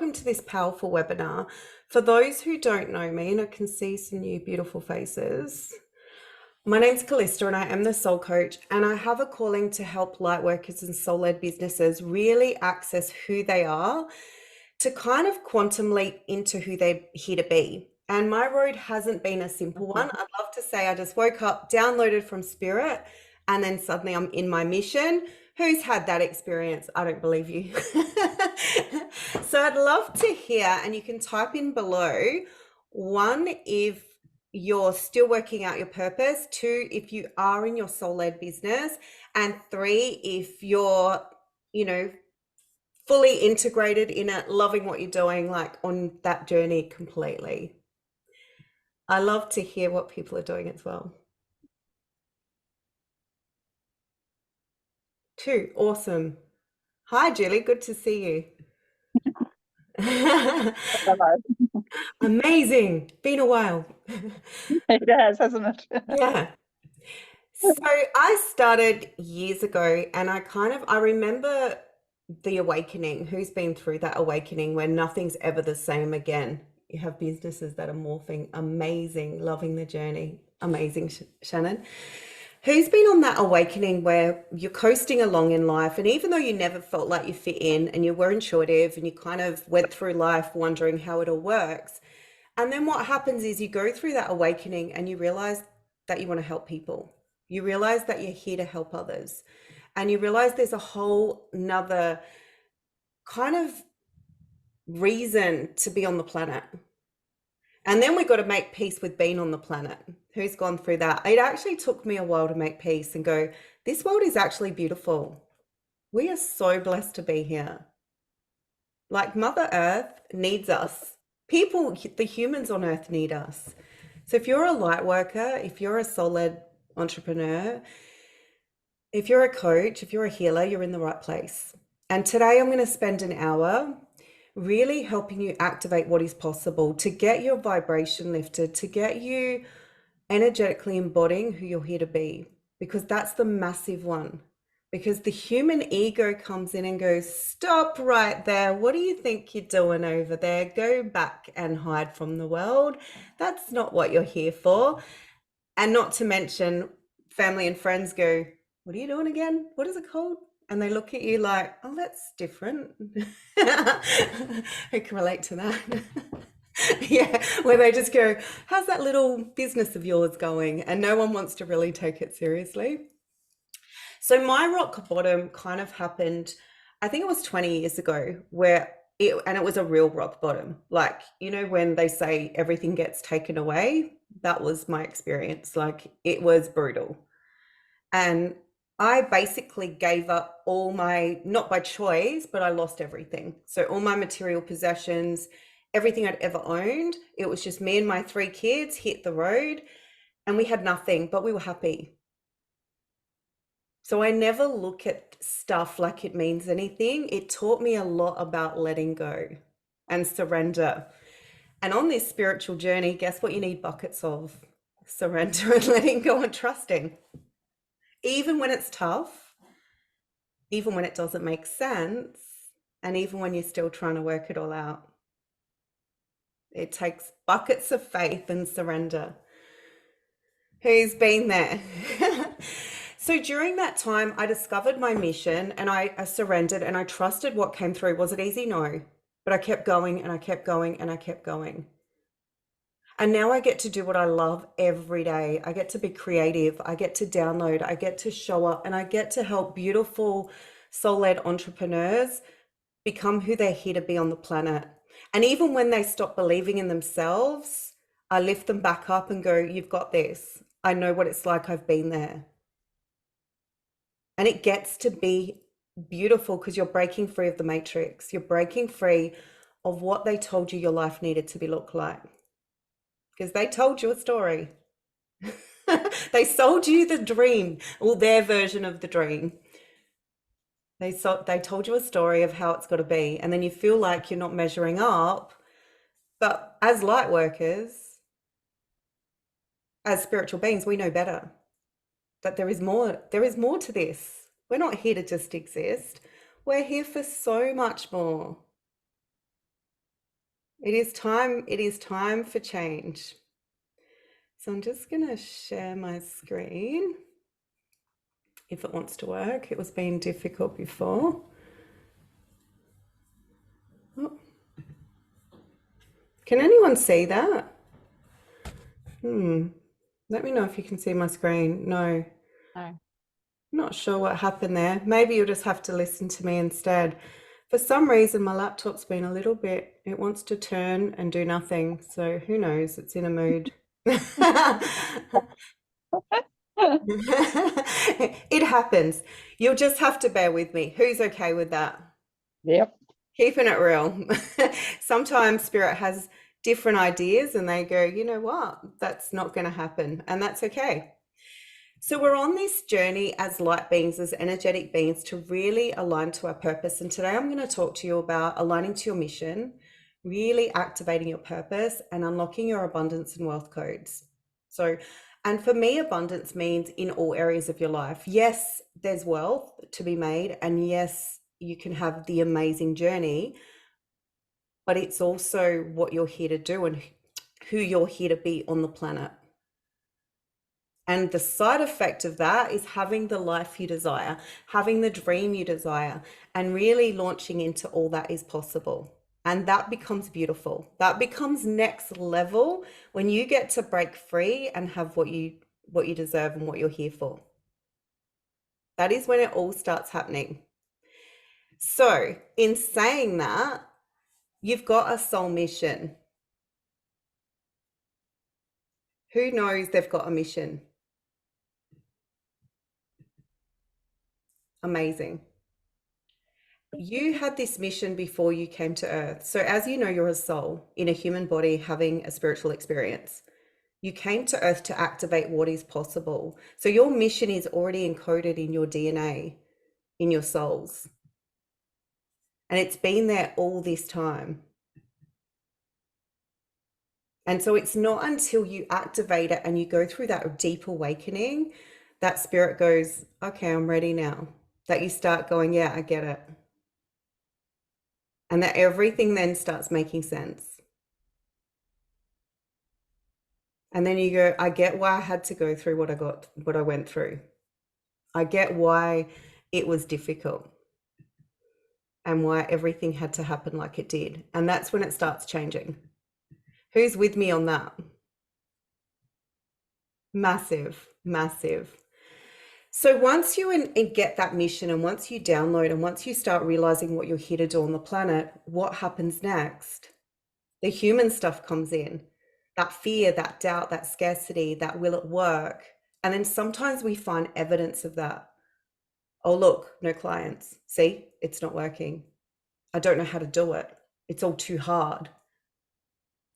welcome to this powerful webinar. For those who don't know me, and I can see some new beautiful faces, my name's Callista and I am the soul coach, and I have a calling to help light workers and soul-led businesses really access who they are to kind of quantum leap into who they're here to be. And my road hasn't been a simple one. I'd love to say I just woke up, downloaded from spirit, and then suddenly I'm in my mission. Who's had that experience? I don't believe you. So I'd love to hear, and you can type in below, one, if you're still working out your purpose, two, if you are in your soul-led business, and three, if you're, fully integrated in it, loving what you're doing, like on that journey completely. I love to hear what people are doing as well. Two, awesome. Hi, Julie, good to see you. Amazing. Been a while. It has, hasn't it? Yeah. So I started years ago, and I remember the awakening. Who's been through that awakening where nothing's ever the same again? You have businesses that are morphing. Amazing. Loving the journey. Amazing, Shannon. Who's been on that awakening where you're coasting along in life, and even though you never felt like you fit in and you were intuitive and you kind of went through life wondering how it all works, and then what happens is you go through that awakening and you realize that you want to help people. You realize that you're here to help others, and you realize there's a whole nother kind of reason to be on the planet. And then we got to make peace with being on the planet. Who's gone through that? It actually took me a while to make peace and go, this world is actually beautiful. We are so blessed to be here. Like Mother Earth needs us. People, the humans on Earth need us. So if you're a light worker, if you're a soul-led entrepreneur, if you're a coach, if you're a healer, you're in the right place. And today I'm going to spend an hour really helping you activate what is possible to get your vibration lifted, to get you energetically embodying who you're here to be, because that's the massive one. Because the human ego comes in and goes, stop right there. What do you think you're doing over there? Go back and hide from the world. That's not what you're here for. And not to mention, family and friends go, what are you doing again? What is it called? And they look at you like, oh, that's different. Who can relate to that? Yeah, where they just go, how's that little business of yours going? And no one wants to really take it seriously. So my rock bottom kind of happened, I think it was 20 years ago, and it was a real rock bottom. Like, when they say everything gets taken away, that was my experience. Like, it was brutal. And I basically gave up all my, not by choice, but I lost everything. So all my material possessions, everything I'd ever owned, it was just me and my 3 kids hit the road, and we had nothing, but we were happy. So I never look at stuff like it means anything. It taught me a lot about letting go and surrender. And on this spiritual journey, guess what you need buckets of? Surrender and letting go and trusting. Even when it's tough, even when it doesn't make sense, and even when you're still trying to work it all out. It takes buckets of faith and surrender. Who's been there? So during that time, I discovered my mission, and I surrendered, and I trusted what came through. Was it easy? No. But I kept going and I kept going and I kept going. And now I get to do what I love every day. I get to be creative. I get to download. I get to show up, and I get to help beautiful soul-led entrepreneurs become who they're here to be on the planet. And even when they stop believing in themselves, I lift them back up and go, you've got this. I know what it's like. I've been there. And it gets to be beautiful because you're breaking free of the matrix. You're breaking free of what they told you your life needed to be look like. Because they told you a story. They sold you the dream, or their version of the dream. They told you a story of how it's got to be, and then you feel like you're not measuring up. But as light workers, as spiritual beings, we know better. That there is more to this. We're not here to just exist. We're here for so much more. It is time. It is time for change. So I'm just going to share my screen if it wants to work. It was being difficult before. Oh. Can anyone see that? Let me know if you can see my screen. No. No. Not sure what happened there. Maybe you'll just have to listen to me instead. For some reason, my laptop's been a little bit, it wants to turn and do nothing. So who knows? It's in a mood. It happens. You'll just have to bear with me. Who's okay with that? Yep. Keeping it real. Sometimes spirit has different ideas and they go, you know what? That's not going to happen. And that's okay. So we're on this journey as light beings, as energetic beings, to really align to our purpose. And today I'm going to talk to you about aligning to your mission, really activating your purpose and unlocking your abundance and wealth codes. So, and for me, abundance means in all areas of your life. Yes, there's wealth to be made. And yes, you can have the amazing journey, but it's also what you're here to do and who you're here to be on the planet. And the side effect of that is having the life you desire, having the dream you desire, and really launching into all that is possible. And that becomes beautiful. That becomes next level when you get to break free and have what you deserve and what you're here for. That is when it all starts happening. So, in saying that, you've got a soul mission. Who knows they've got a mission? Amazing. You had this mission before you came to Earth. So, as you know, you're a soul in a human body having a spiritual experience. You came to Earth to activate what is possible. So, your mission is already encoded in your DNA, in your souls. And it's been there all this time. And so, it's not until you activate it and you go through that deep awakening that spirit goes, okay, I'm ready now. That you start going, yeah, I get it. And that everything then starts making sense. And then you go, I get why I had to go through what I went through. I get why it was difficult and why everything had to happen like it did. And that's when it starts changing. Who's with me on that? Massive, massive. So once you get that mission and once you download and once you start realizing what you're here to do on the planet, what happens next? The human stuff comes in. That fear, that doubt, that scarcity, that will it work? And then sometimes we find evidence of that. Oh, look, no clients. See, it's not working. I don't know how to do it. It's all too hard.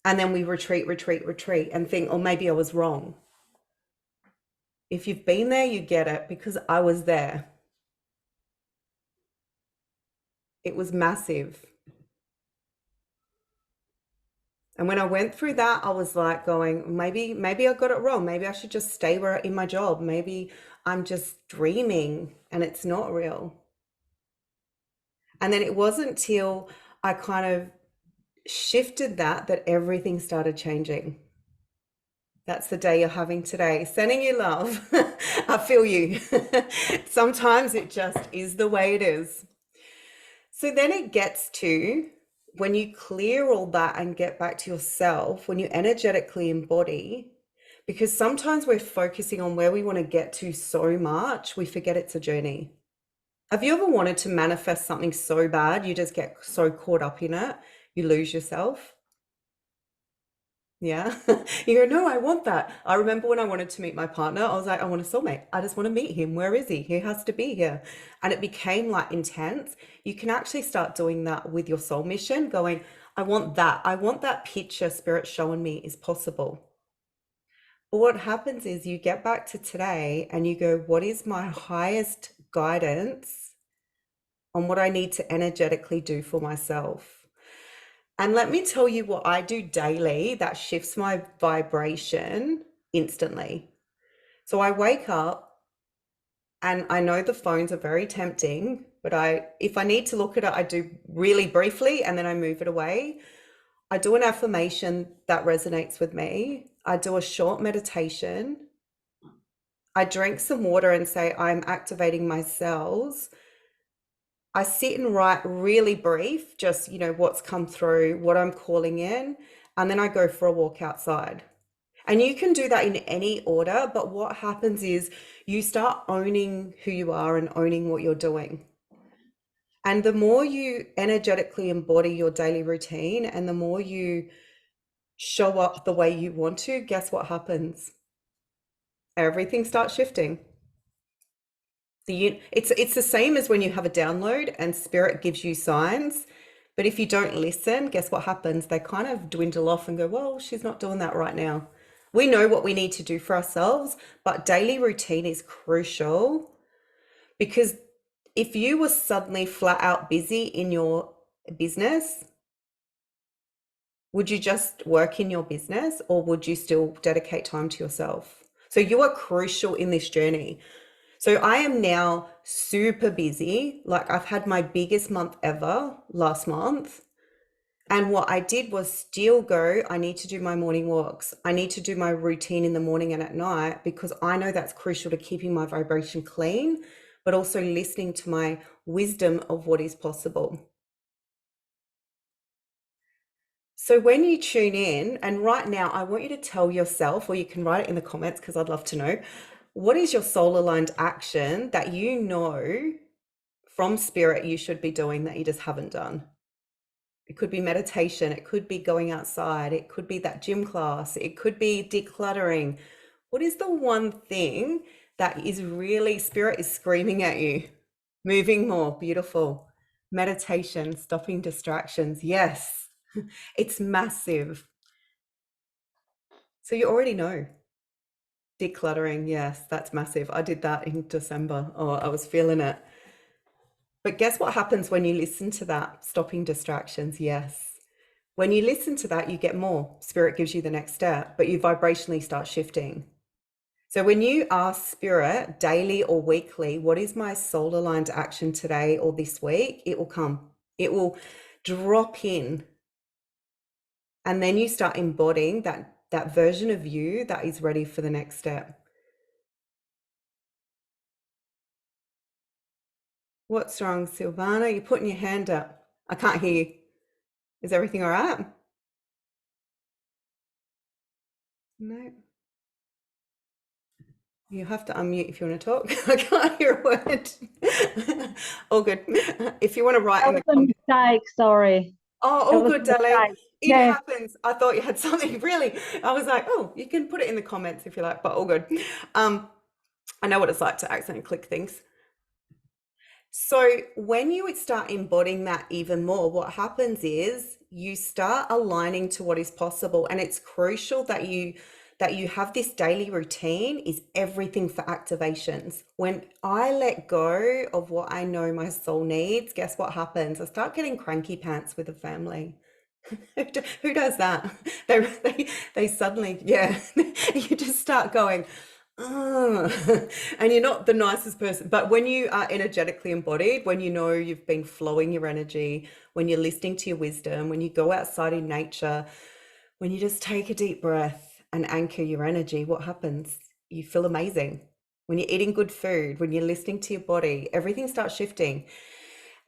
And then we retreat and think, oh, maybe I was wrong. If you've been there, you get it because I was there. It was massive. And when I went through that, I was like going, maybe I got it wrong. Maybe I should just stay in my job. Maybe I'm just dreaming and it's not real. And then it wasn't till I kind of shifted that everything started changing. That's the day you're having today. Sending you love. I feel you. Sometimes it just is the way it is. So then it gets to when you clear all that and get back to yourself, when you energetically embody, because sometimes we're focusing on where we want to get to so much, we forget it's a journey. Have you ever wanted to manifest something so bad, you just get so caught up in it, you lose yourself? Yeah. You go, no, I want that. I remember when I wanted to meet my partner, I was like, I want a soulmate. I just want to meet him. Where is he? He has to be here. And it became like intense. You can actually start doing that with your soul mission, going, I want that. I want that picture spirit showing me is possible. But what happens is you get back to today and you go, what is my highest guidance on what I need to energetically do for myself? And let me tell you what I do daily that shifts my vibration instantly. So I wake up and I know the phones are very tempting, but if I need to look at it, I do really briefly and then I move it away. I do an affirmation that resonates with me. I do a short meditation. I drink some water and say, I'm activating my cells. I sit and write really brief, just, what's come through, what I'm calling in, and then I go for a walk outside. And you can do that in any order, but what happens is you start owning who you are and owning what you're doing. And the more you energetically embody your daily routine and the more you show up the way you want to, guess what happens? Everything starts shifting. It's the same as when you have a download and spirit gives you signs, but if you don't listen, guess what happens? They kind of dwindle off and go, well, she's not doing that right now. We know what we need to do for ourselves, but daily routine is crucial, because if you were suddenly flat out busy in your business, would you just work in your business or would you still dedicate time to yourself? So you are crucial in this journey. So I am now super busy. Like, I've had my biggest month ever last month. And what I did was still go, I need to do my morning walks. I need to do my routine in the morning and at night, because I know that's crucial to keeping my vibration clean, but also listening to my wisdom of what is possible. So when you tune in, and right now, I want you to tell yourself, or you can write it in the comments because I'd love to know, what is your soul aligned action that you know from spirit you should be doing that you just haven't done? It could be meditation, it could be going outside, it could be that gym class, it could be decluttering. What is the one thing that is really, spirit is screaming at you? Moving more, beautiful. Meditation, stopping distractions. Yes, it's massive. So you already know. Decluttering, yes, that's massive. I did that in December. Oh, I was feeling it. But guess what happens when you listen to that? Stopping distractions, yes. When you listen to that, you get more. Spirit gives you the next step, but you vibrationally start shifting. So when you ask spirit daily or weekly, what is my soul aligned action today or this week? It will come. It will drop in. And then you start embodying that version of you that is ready for the next step. What's wrong, Silvana? You're putting your hand up. I can't hear you. Is everything all right? No. You have to unmute if you want to talk. I can't hear a word. All good. If you want to write That in the was a comments. mistake, sorry. Oh, It all was good, a darling. mistake. It Yeah. happens. I thought you had something really. I was like, oh, you can put it in the comments if you like, but all good. I know what it's like to accidentally click things. So when you start embodying that even more, what happens is you start aligning to what is possible. And it's crucial that you have this daily routine is everything for activations. When I let go of what I know my soul needs, guess what happens? I start getting cranky pants with the family. Who does that? They suddenly, yeah, you just start going, oh, and you're not the nicest person. But when you are energetically embodied, when you know you've been flowing your energy, when you're listening to your wisdom, when you go outside in nature, when you just take a deep breath and anchor your energy, what happens? You feel amazing. When you're eating good food, when you're listening to your body, everything starts shifting.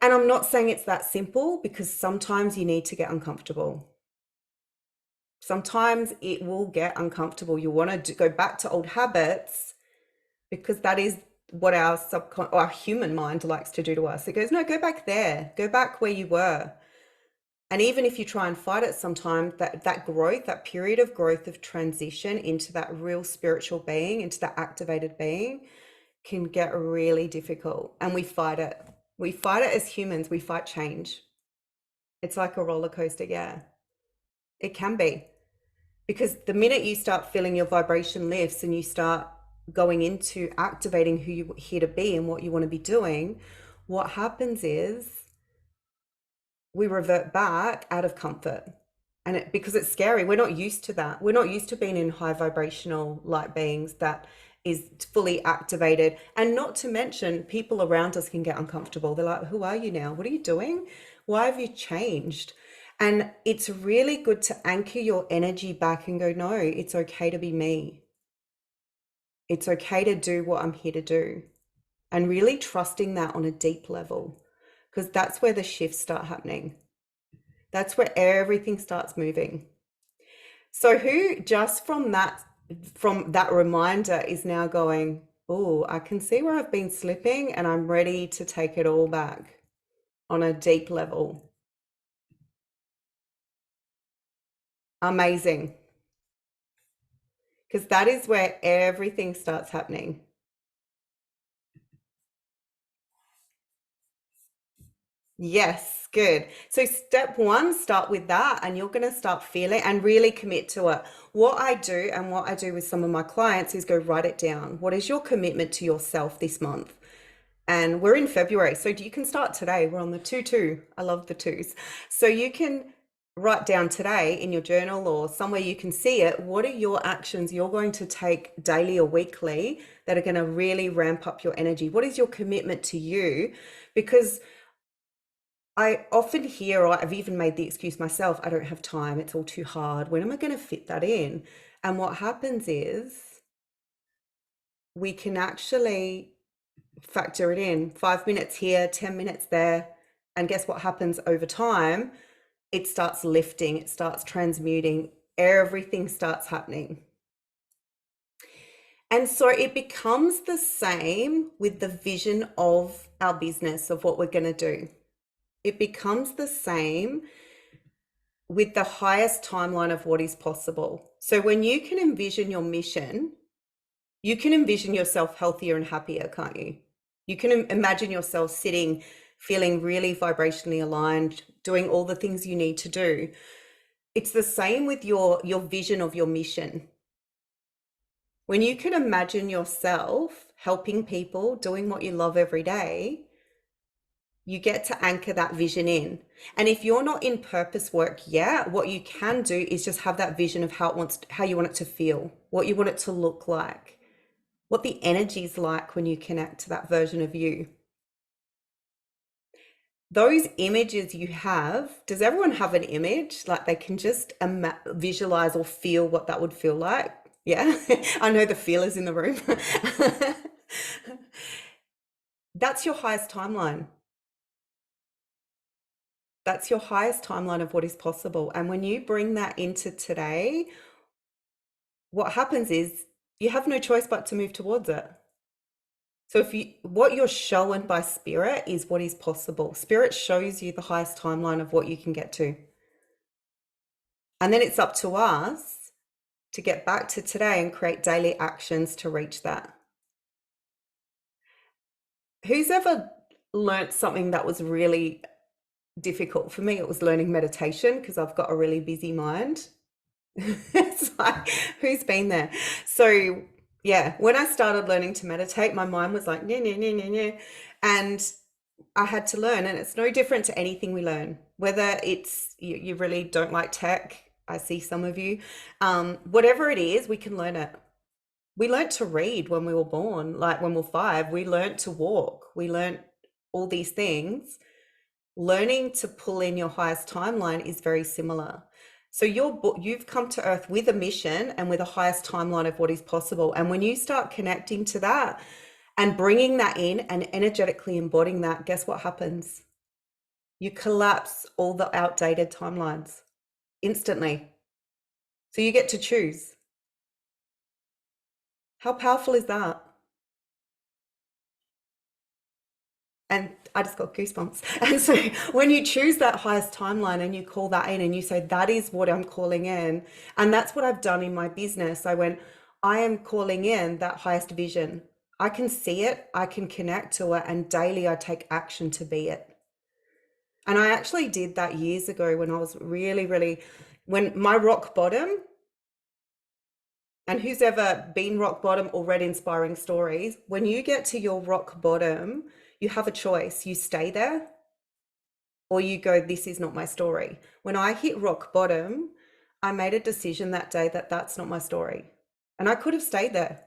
And I'm not saying it's that simple, because sometimes you need to get uncomfortable. Sometimes it will get uncomfortable. You want to go back to old habits, because that is what our human mind likes to do to us. It goes, no, go back there, go back where you were. And even if you try and fight it sometimes, that growth, that period of growth of transition into that real spiritual being, into that activated being, can get really difficult. And we fight it. We fight it as humans. We fight change. It's like a roller coaster. Yeah, it can be. Because the minute you start feeling your vibration lifts and you start going into activating who you're here to be and what you want to be doing, what happens is we revert back out of comfort. And because it's scary, we're not used to that. We're not used to being in high vibrational light beings that is fully activated. And not to mention, people around us can get uncomfortable. They're like, who are you now? What are you doing? Why have you changed? And it's really good to anchor your energy back and go, no, it's okay to be me. It's okay to do what I'm here to do. And really trusting that on a deep level, because that's where the shifts start happening. That's where everything starts moving. So who just from that reminder is now going, oh, I can see where I've been slipping and I'm ready to take it all back on a deep level. Amazing. Because that is where everything starts happening. Yes, good. So step one, start with that, and you're going to start feeling and really commit to it. What I do and what I do with some of my clients is go write it down. What is your commitment to yourself this month? And we're in February, so you can start today. We're on the 2-2. I love the twos. So you can write down today in your journal or somewhere you can see it. What are your actions you're going to take daily or weekly that are going to really ramp up your energy? What is your commitment to you? Because I often hear, or I've even made the excuse myself, I don't have time, it's all too hard. When am I going to fit that in? And what happens is we can actually factor it in 5 minutes here, 10 minutes there. And guess what happens over time? It starts lifting, it starts transmuting, everything starts happening. And so it becomes the same with the vision of our business, of what we're going to do. It becomes the same with the highest timeline of what is possible. So when you can envision your mission, you can envision yourself healthier and happier, can't you? You can imagine yourself sitting, feeling really vibrationally aligned, doing all the things you need to do. It's the same with your vision of your mission. When you can imagine yourself helping people, doing what you love every day, you get to anchor that vision in. And if you're not in purpose work yet, what you can do is just have that vision of how you want it to feel, what you want it to look like, what the energy is like when you connect to that version of you. Those images you have, does everyone have an image? Like they can just visualize or feel what that would feel like? Yeah, I know the feelers in the room. That's your highest timeline. That's your highest timeline of what is possible. And when you bring that into today, what happens is you have no choice but to move towards it. So what you're shown by spirit is what is possible. Spirit shows you the highest timeline of what you can get to. And then it's up to us to get back to today and create daily actions to reach that. Who's ever learnt something that was really difficult? For me, it was learning meditation because I've got a really busy mind. It's like, who's been there? So yeah, when I started learning to meditate, my mind was like, yeah, yeah, yeah, yeah, yeah. And I had to learn, and it's no different to anything we learn, whether it's you really don't like tech. I see some of you, whatever it is, we can learn it. We learnt to read when we were born, like when we were 5, we learnt to walk, we learnt all these things. Learning to pull in your highest timeline is very similar. So you've come to earth with a mission and with a highest timeline of what is possible. And when you start connecting to that and bringing that in and energetically embodying that, guess what happens? You collapse all the outdated timelines instantly. So you get to choose. How powerful is that? And I just got goosebumps. And so when you choose that highest timeline and you call that in and you say, that is what I'm calling in. And that's what I've done in my business. I went, I am calling in that highest vision. I can see it, I can connect to it, and daily I take action to be it. And I actually did that years ago when I was really, when my rock bottom, and who's ever been rock bottom or read inspiring stories, when you get to your rock bottom, you have a choice. You stay there or you go, this is not my story. When I hit rock bottom, I made a decision that day that that's not my story. And I could have stayed there,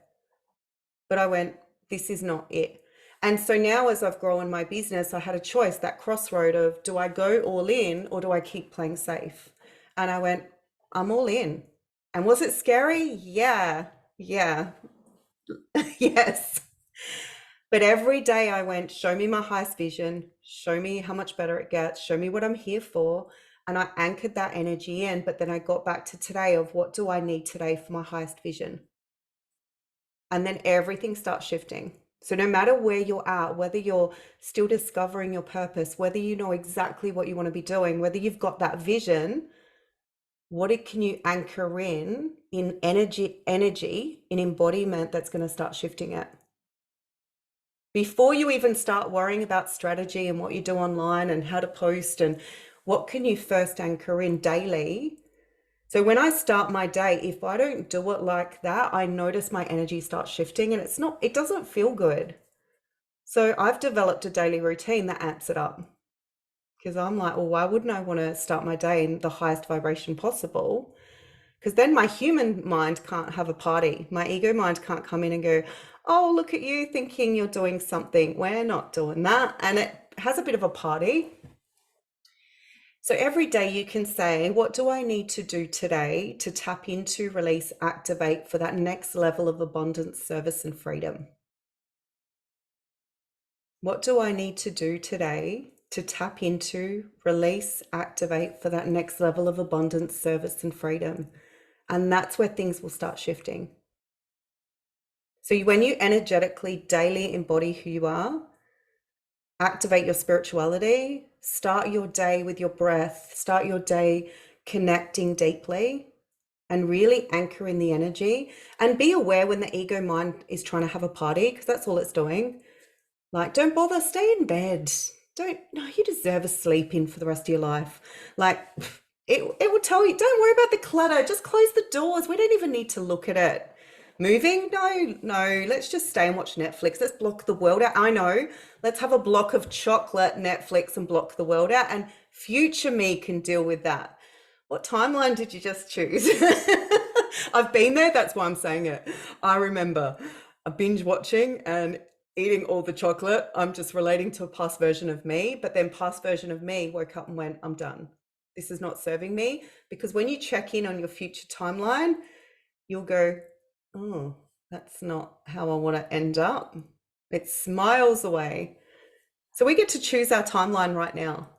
but I went, this is not it. And so now as I've grown my business, I had a choice, that crossroad of, do I go all in or do I keep playing safe? And I went, I'm all in. And was it scary? Yeah. Yeah. Yes. But every day I went, show me my highest vision, show me how much better it gets, show me what I'm here for. And I anchored that energy in. But then I got back to today of, what do I need today for my highest vision? And then everything starts shifting. So no matter where you're at, whether you're still discovering your purpose, whether you know exactly what you want to be doing, whether you've got that vision, can you anchor in energy, in embodiment that's going to start shifting it? Before you even start worrying about strategy and what you do online and how to post, and what can you first anchor in daily? So when I start my day, if I don't do it like that, I notice my energy starts shifting, and it doesn't feel good. So I've developed a daily routine that amps it up, because I'm like, well, why wouldn't I want to start my day in the highest vibration possible? Because then my human mind can't have a party. My ego mind can't come in and go, oh, look at you thinking you're doing something. We're not doing that. And it has a bit of a party. So every day you can say, what do I need to do today to tap into, release, activate for that next level of abundance, service, and freedom? What do I need to do today to tap into, release, activate for that next level of abundance, service, and freedom? And that's where things will start shifting. So when you energetically daily embody who you are, activate your spirituality, start your day with your breath, start your day connecting deeply, and really anchor in the energy, and be aware when the ego mind is trying to have a party, because that's all it's doing. Like, don't bother, stay in bed. No, you deserve a sleep in for the rest of your life. Like, it will tell you, don't worry about the clutter, just close the doors. We don't even need to look at it. Moving? No, let's just stay and watch Netflix. Let's block the world out. I know, let's have a block of chocolate, Netflix, and block the world out, and future me can deal with that. What timeline did you just choose? I've been there, that's why I'm saying it. I remember a binge watching and eating all the chocolate. I'm just relating to a past version of me, but then past version of me woke up and went, I'm done. This is not serving me. Because when you check in on your future timeline, you'll go, oh, that's not how I want to end up. It's miles away. So we get to choose our timeline right now.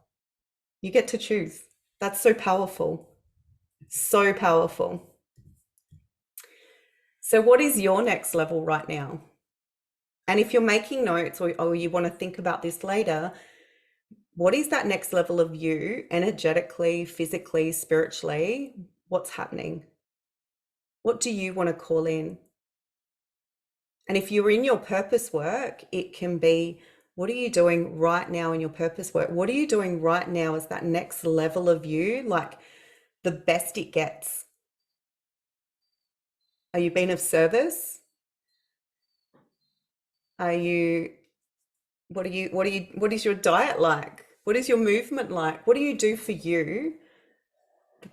You get to choose. That's so powerful. So powerful. So what is your next level right now? And if you're making notes, or you want to think about this later, what is that next level of you, energetically, physically, spiritually? What's happening? What do you want to call in? And if you're in your purpose work, it can be, what are you doing right now in your purpose work? What are you doing right now as that next level of you, like the best it gets? Are you being of service? Are you, what is your diet like? What is your movement like? What do you do for you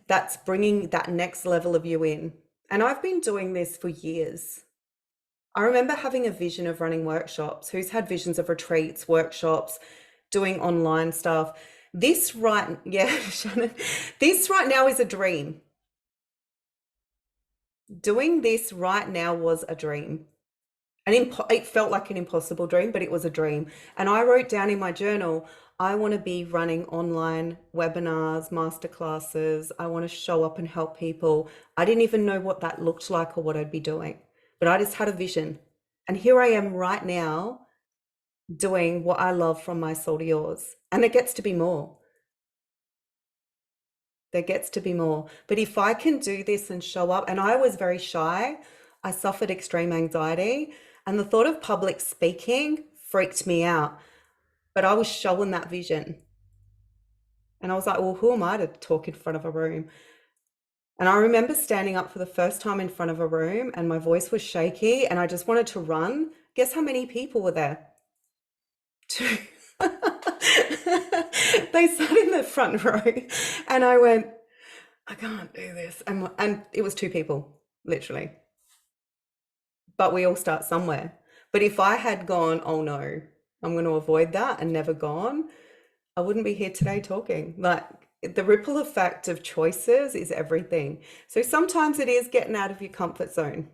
that's bringing that next level of you in? And I've been doing this for years. I remember having a vision of running workshops. Who's had visions of retreats, workshops, doing online stuff? Shannon, this right now is a dream. Doing this right now was a dream. It felt like an impossible dream, but it was a dream. And I wrote down in my journal, I want to be running online webinars, masterclasses. I want to show up and help people. I didn't even know what that looked like or what I'd be doing, but I just had a vision. And here I am right now doing what I love from my soul to yours. And there gets to be more. There gets to be more. But if I can do this and show up, and I was very shy, I suffered extreme anxiety, and the thought of public speaking freaked me out. But I was showing that vision. And I was like, well, who am I to talk in front of a room? And I remember standing up for the first time in front of a room, and my voice was shaky and I just wanted to run. Guess how many people were there? Two. They sat in the front row, and I went, I can't do this. And it was two people, literally. But we all start somewhere. But if I had gone, oh no, I'm going to avoid that and never gone, I wouldn't be here today talking. Like, the ripple effect of choices is everything. So sometimes it is getting out of your comfort zone.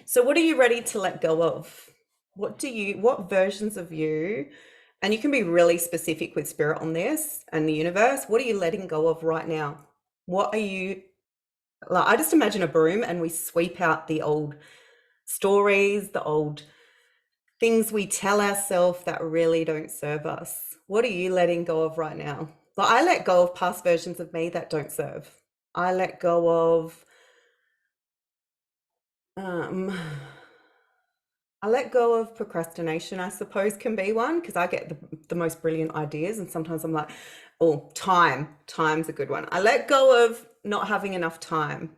So what are you ready to let go of? What versions of you, and you can be really specific with spirit on this and the universe, what are you letting go of right now? What are you, like, I just imagine a broom and we sweep out the old stories, the old things we tell ourselves that really don't serve us. What are you letting go of right now? Like, I let go of past versions of me that don't serve. I let go of I let go of procrastination, I suppose, can be one, because I get the most brilliant ideas, and sometimes I'm like, oh, time's a good one. I let go of not having enough time.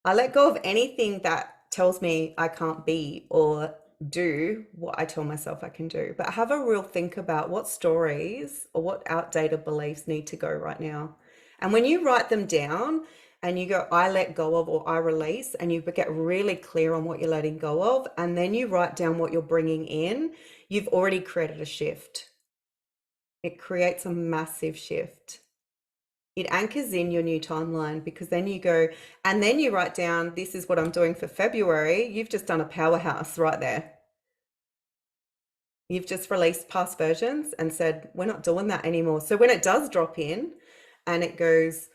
I let go of anything that tells me I can't be or do what I tell myself I can do, but have a real think about what stories or what outdated beliefs need to go right now. And when you write them down and you go, I let go of, or I release, and you get really clear on what you're letting go of, and then you write down what you're bringing in, you've already created a shift. It creates a massive shift. It anchors in your new timeline, because then you go and then you write down, this is what I'm doing for February. You've just done a powerhouse right there. You've just released past versions and said, we're not doing that anymore. So when it does drop in and it goes,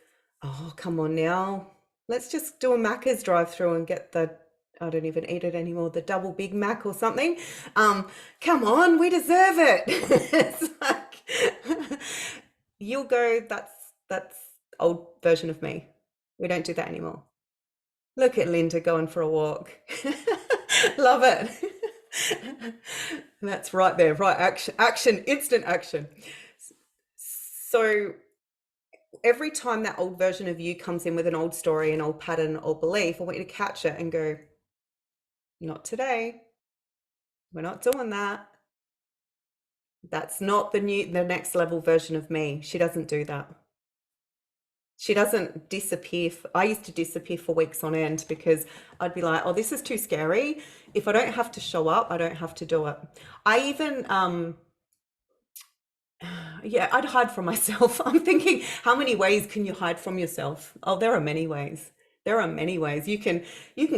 oh, come on now, let's just do a Macca's drive through and get the, I don't even eat it anymore, the double Big Mac or something. Come on, we deserve it. It's like, you'll go, that's old version of me. We don't do that anymore. Look at Linda going for a walk. Love it. That's right there, right? Action, instant action. So every time that old version of you comes in with an old story, an old pattern, old belief, I want you to catch it and go, not today. We're not doing that. That's not the next level version of me. She doesn't do that. She doesn't disappear. I used to disappear for weeks on end because I'd be like, oh, this is too scary. If I don't have to show up, I don't have to do it. I even, yeah, I'd hide from myself. I'm thinking, how many ways can you hide from yourself? Oh, there are many ways. There are many ways. You can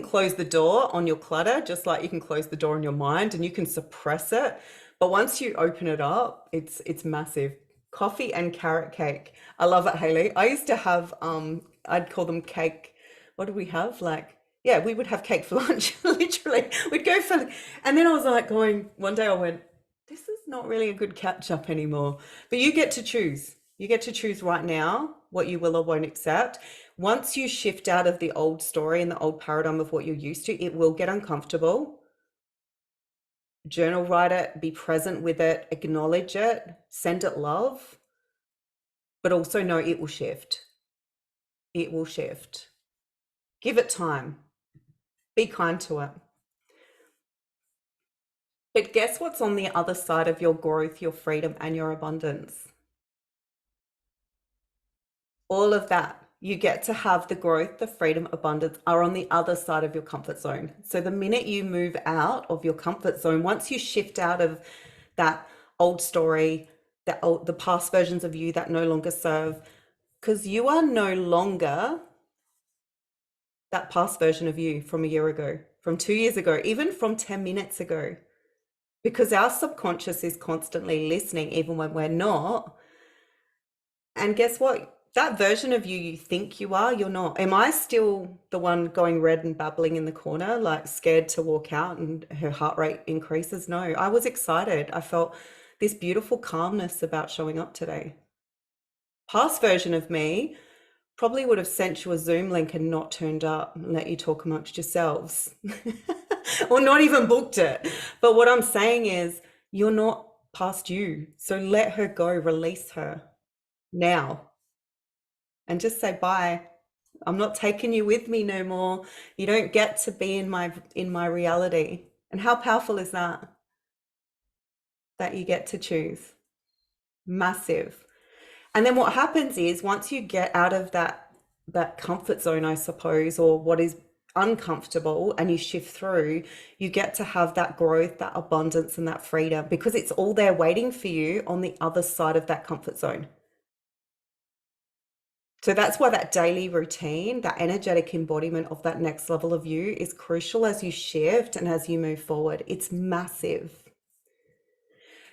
close the door on your clutter, just like you can close the door on your mind, and you can suppress it. But once you open it up, it's massive. Coffee and carrot cake. I love it, Haley. I used to have I'd call them cake. What did we have? Like, yeah, we would have cake for lunch, literally. We'd go for, and then I was like going, one day I went, this is not really a good catch up anymore. But you get to choose. You get to choose right now what you will or won't accept. Once you shift out of the old story and the old paradigm of what you're used to, it will get uncomfortable. Journal, write it, be present with it, acknowledge it, send it love, but also know it will shift. It will shift. Give it time. Be kind to it. But guess what's on the other side of your growth, your freedom, and your abundance? All of that. You get to have the growth, the freedom, abundance are on the other side of your comfort zone. So the minute you move out of your comfort zone, once you shift out of that old story, the past versions of you that no longer serve, because you are no longer that past version of you from a year ago, from 2 years ago, even from 10 minutes ago, because our subconscious is constantly listening, even when we're not. And guess what? That version of you think you are, you're not. Am I still the one going red and babbling in the corner, like scared to walk out and her heart rate increases? No, I was excited. I felt this beautiful calmness about showing up today. Past version of me probably would have sent you a Zoom link and not turned up and let you talk amongst yourselves or not even booked it. But what I'm saying is, you're not past you. So let her go, release her now. And just say, bye. I'm not taking you with me no more. You don't get to be in my reality. And how powerful is that? That you get to choose. Massive. And then what happens is, once you get out of that comfort zone, I suppose, or what is uncomfortable and you shift through, you get to have that growth, that abundance, and that freedom, because it's all there waiting for you on the other side of that comfort zone. So that's why that daily routine, that energetic embodiment of that next level of you is crucial as you shift and as you move forward. It's massive.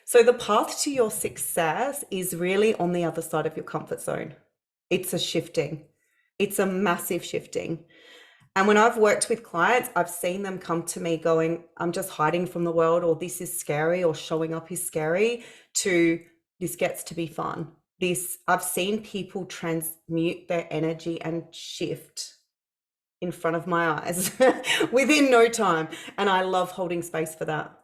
So the path to your success is really on the other side of your comfort zone. It's a shifting. It's a massive shifting. And when I've worked with clients, I've seen them come to me going, I'm just hiding from the world, or this is scary, or showing up is scary, to this gets to be fun. I've seen people transmute their energy and shift in front of my eyes within no time. And I love holding space for that.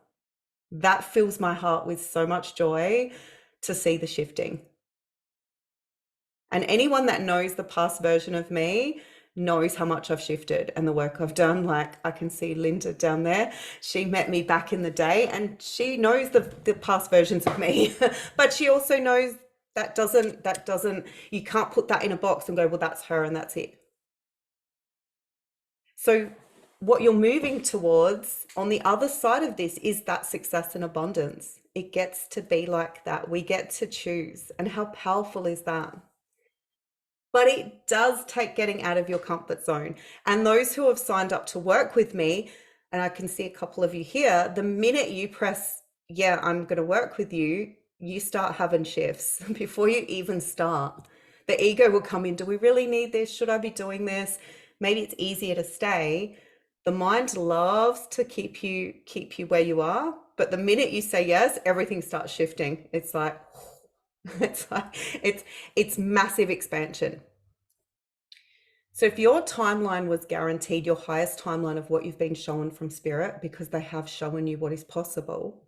That fills my heart with so much joy to see the shifting. And anyone that knows the past version of me knows how much I've shifted and the work I've done. Like, I can see Linda down there. She met me back in the day and she knows the past versions of me, but she also knows that doesn't, you can't put that in a box and go, well, that's her and that's it. So what you're moving towards on the other side of this is that success and abundance. It gets to be like that. We get to choose. And how powerful is that? But it does take getting out of your comfort zone. And those who have signed up to work with me, and I can see a couple of you here, the minute you press, yeah, I'm going to work with you, you start having shifts before you even start. The ego will come in. Do we really need this? Should I be doing this? Maybe it's easier to stay. The mind loves to keep you where you are. But the minute you say yes, everything starts shifting. It's like, it's massive expansion. So if your timeline was guaranteed, your highest timeline of what you've been shown from spirit, because they have shown you what is possible,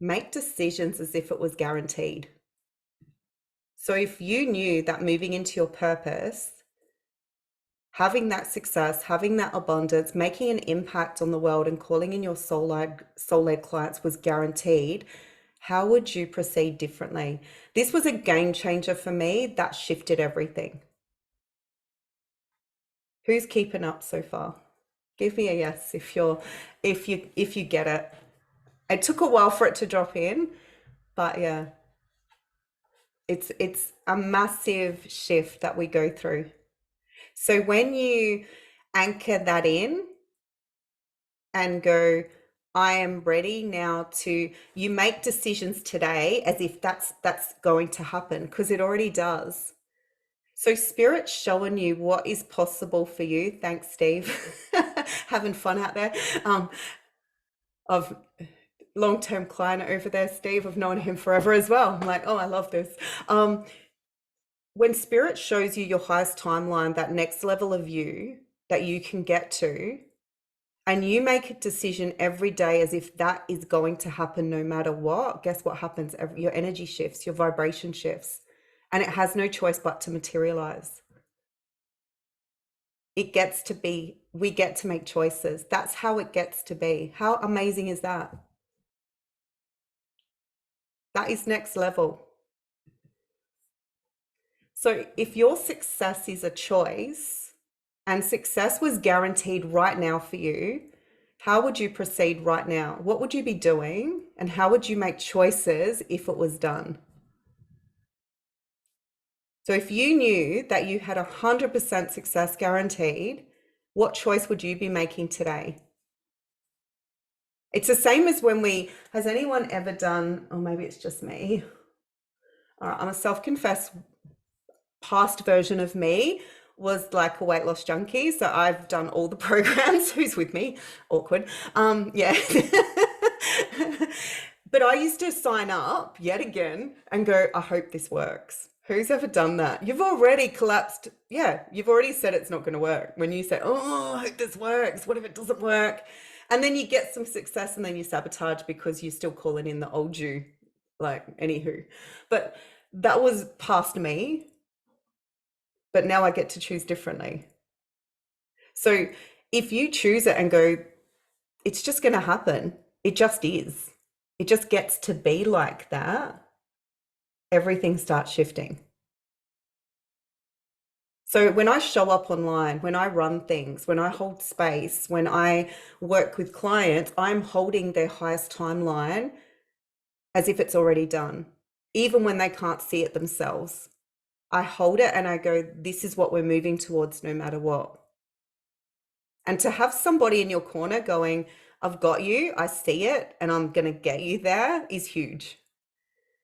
make decisions as if it was guaranteed. So if you knew that moving into your purpose, having that success, having that abundance, making an impact on the world and calling in your soul-led clients was guaranteed, how would you proceed differently? This was a game changer for me. That shifted everything. Who's keeping up so far? Give me a yes if you get it. It took a while for it to drop in, but yeah, it's a massive shift that we go through. So when you anchor that in and go, I am ready now to, you make decisions today as if that's going to happen, because it already does. So Spirit's showing you what is possible for you. Thanks, Steve. Having fun out there. Of long-term client over there, Steve. I've known him forever as well. I'm like, oh, I love this. When Spirit shows you your highest timeline, that next level of you that you can get to, and you make a decision every day as if that is going to happen no matter what, guess what happens? Your energy shifts, your vibration shifts, and it has no choice but to materialize. It gets to be, we get to make choices. That's how it gets to be. How amazing is that? That is next level. So if your success is a choice and success was guaranteed right now for you, how would you proceed right now? What would you be doing? And how would you make choices if it was done? So if you knew that you had 100% success guaranteed, what choice would you be making today? It's the same as when has anyone ever done, or maybe it's just me. All right, I'm a self-confessed past version of me was like a weight loss junkie. So I've done all the programs. Who's with me? Awkward. Yeah. But I used to sign up yet again and go, I hope this works. Who's ever done that? You've already collapsed. Yeah, you've already said it's not going to work. When you say, oh, I hope this works. What if it doesn't work? And then you get some success and then you sabotage because you're still calling in the old you, like, anywho. But that was past me. But now I get to choose differently. So if you choose it and go, it's just going to happen. It just is. It just gets to be like that. Everything starts shifting. So when I show up online, when I run things, when I hold space, when I work with clients, I'm holding their highest timeline as if it's already done, even when they can't see it themselves. I hold it and I go, this is what we're moving towards no matter what. And to have somebody in your corner going, I've got you, I see it, and I'm going to get you there is huge.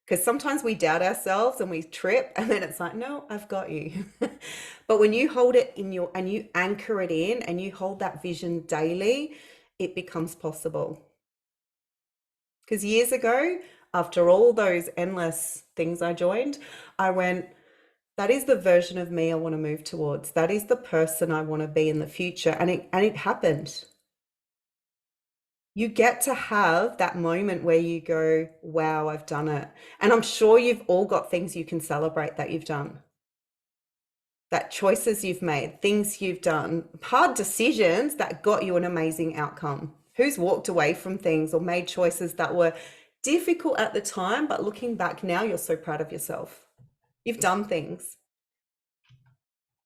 Because sometimes we doubt ourselves and we trip, and then it's like, no, I've got you. But when you hold it in your, and you anchor it in and you hold that vision daily, it becomes possible. Because years ago, after all those endless things I joined, I went, that is the version of me I want to move towards. That is the person I want to be in the future. And it happened. You get to have that moment where you go, wow, I've done it. And I'm sure you've all got things you can celebrate that you've done, that choices you've made, things you've done, hard decisions that got you an amazing outcome. Who's walked away from things or made choices that were difficult at the time, but looking back now, you're so proud of yourself. You've done things.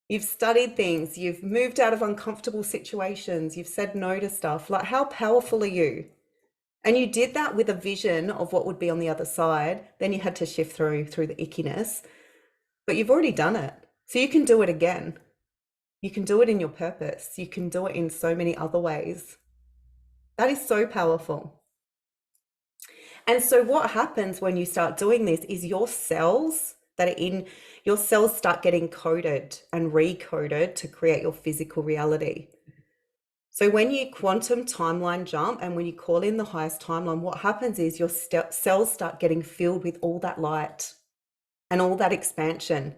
You've studied things. You've moved out of uncomfortable situations. You've said no to stuff. Like, how powerful are you? And you did that with a vision of what would be on the other side. Then you had to shift through the ickiness, but you've already done it. So you can do it again. You can do it in your purpose. You can do it in so many other ways. That is so powerful. And so what happens when you start doing this is your cells that are in your cells start getting coded and recoded to create your physical reality. So when you quantum timeline jump and when you call in the highest timeline, what happens is your cells start getting filled with all that light and all that expansion.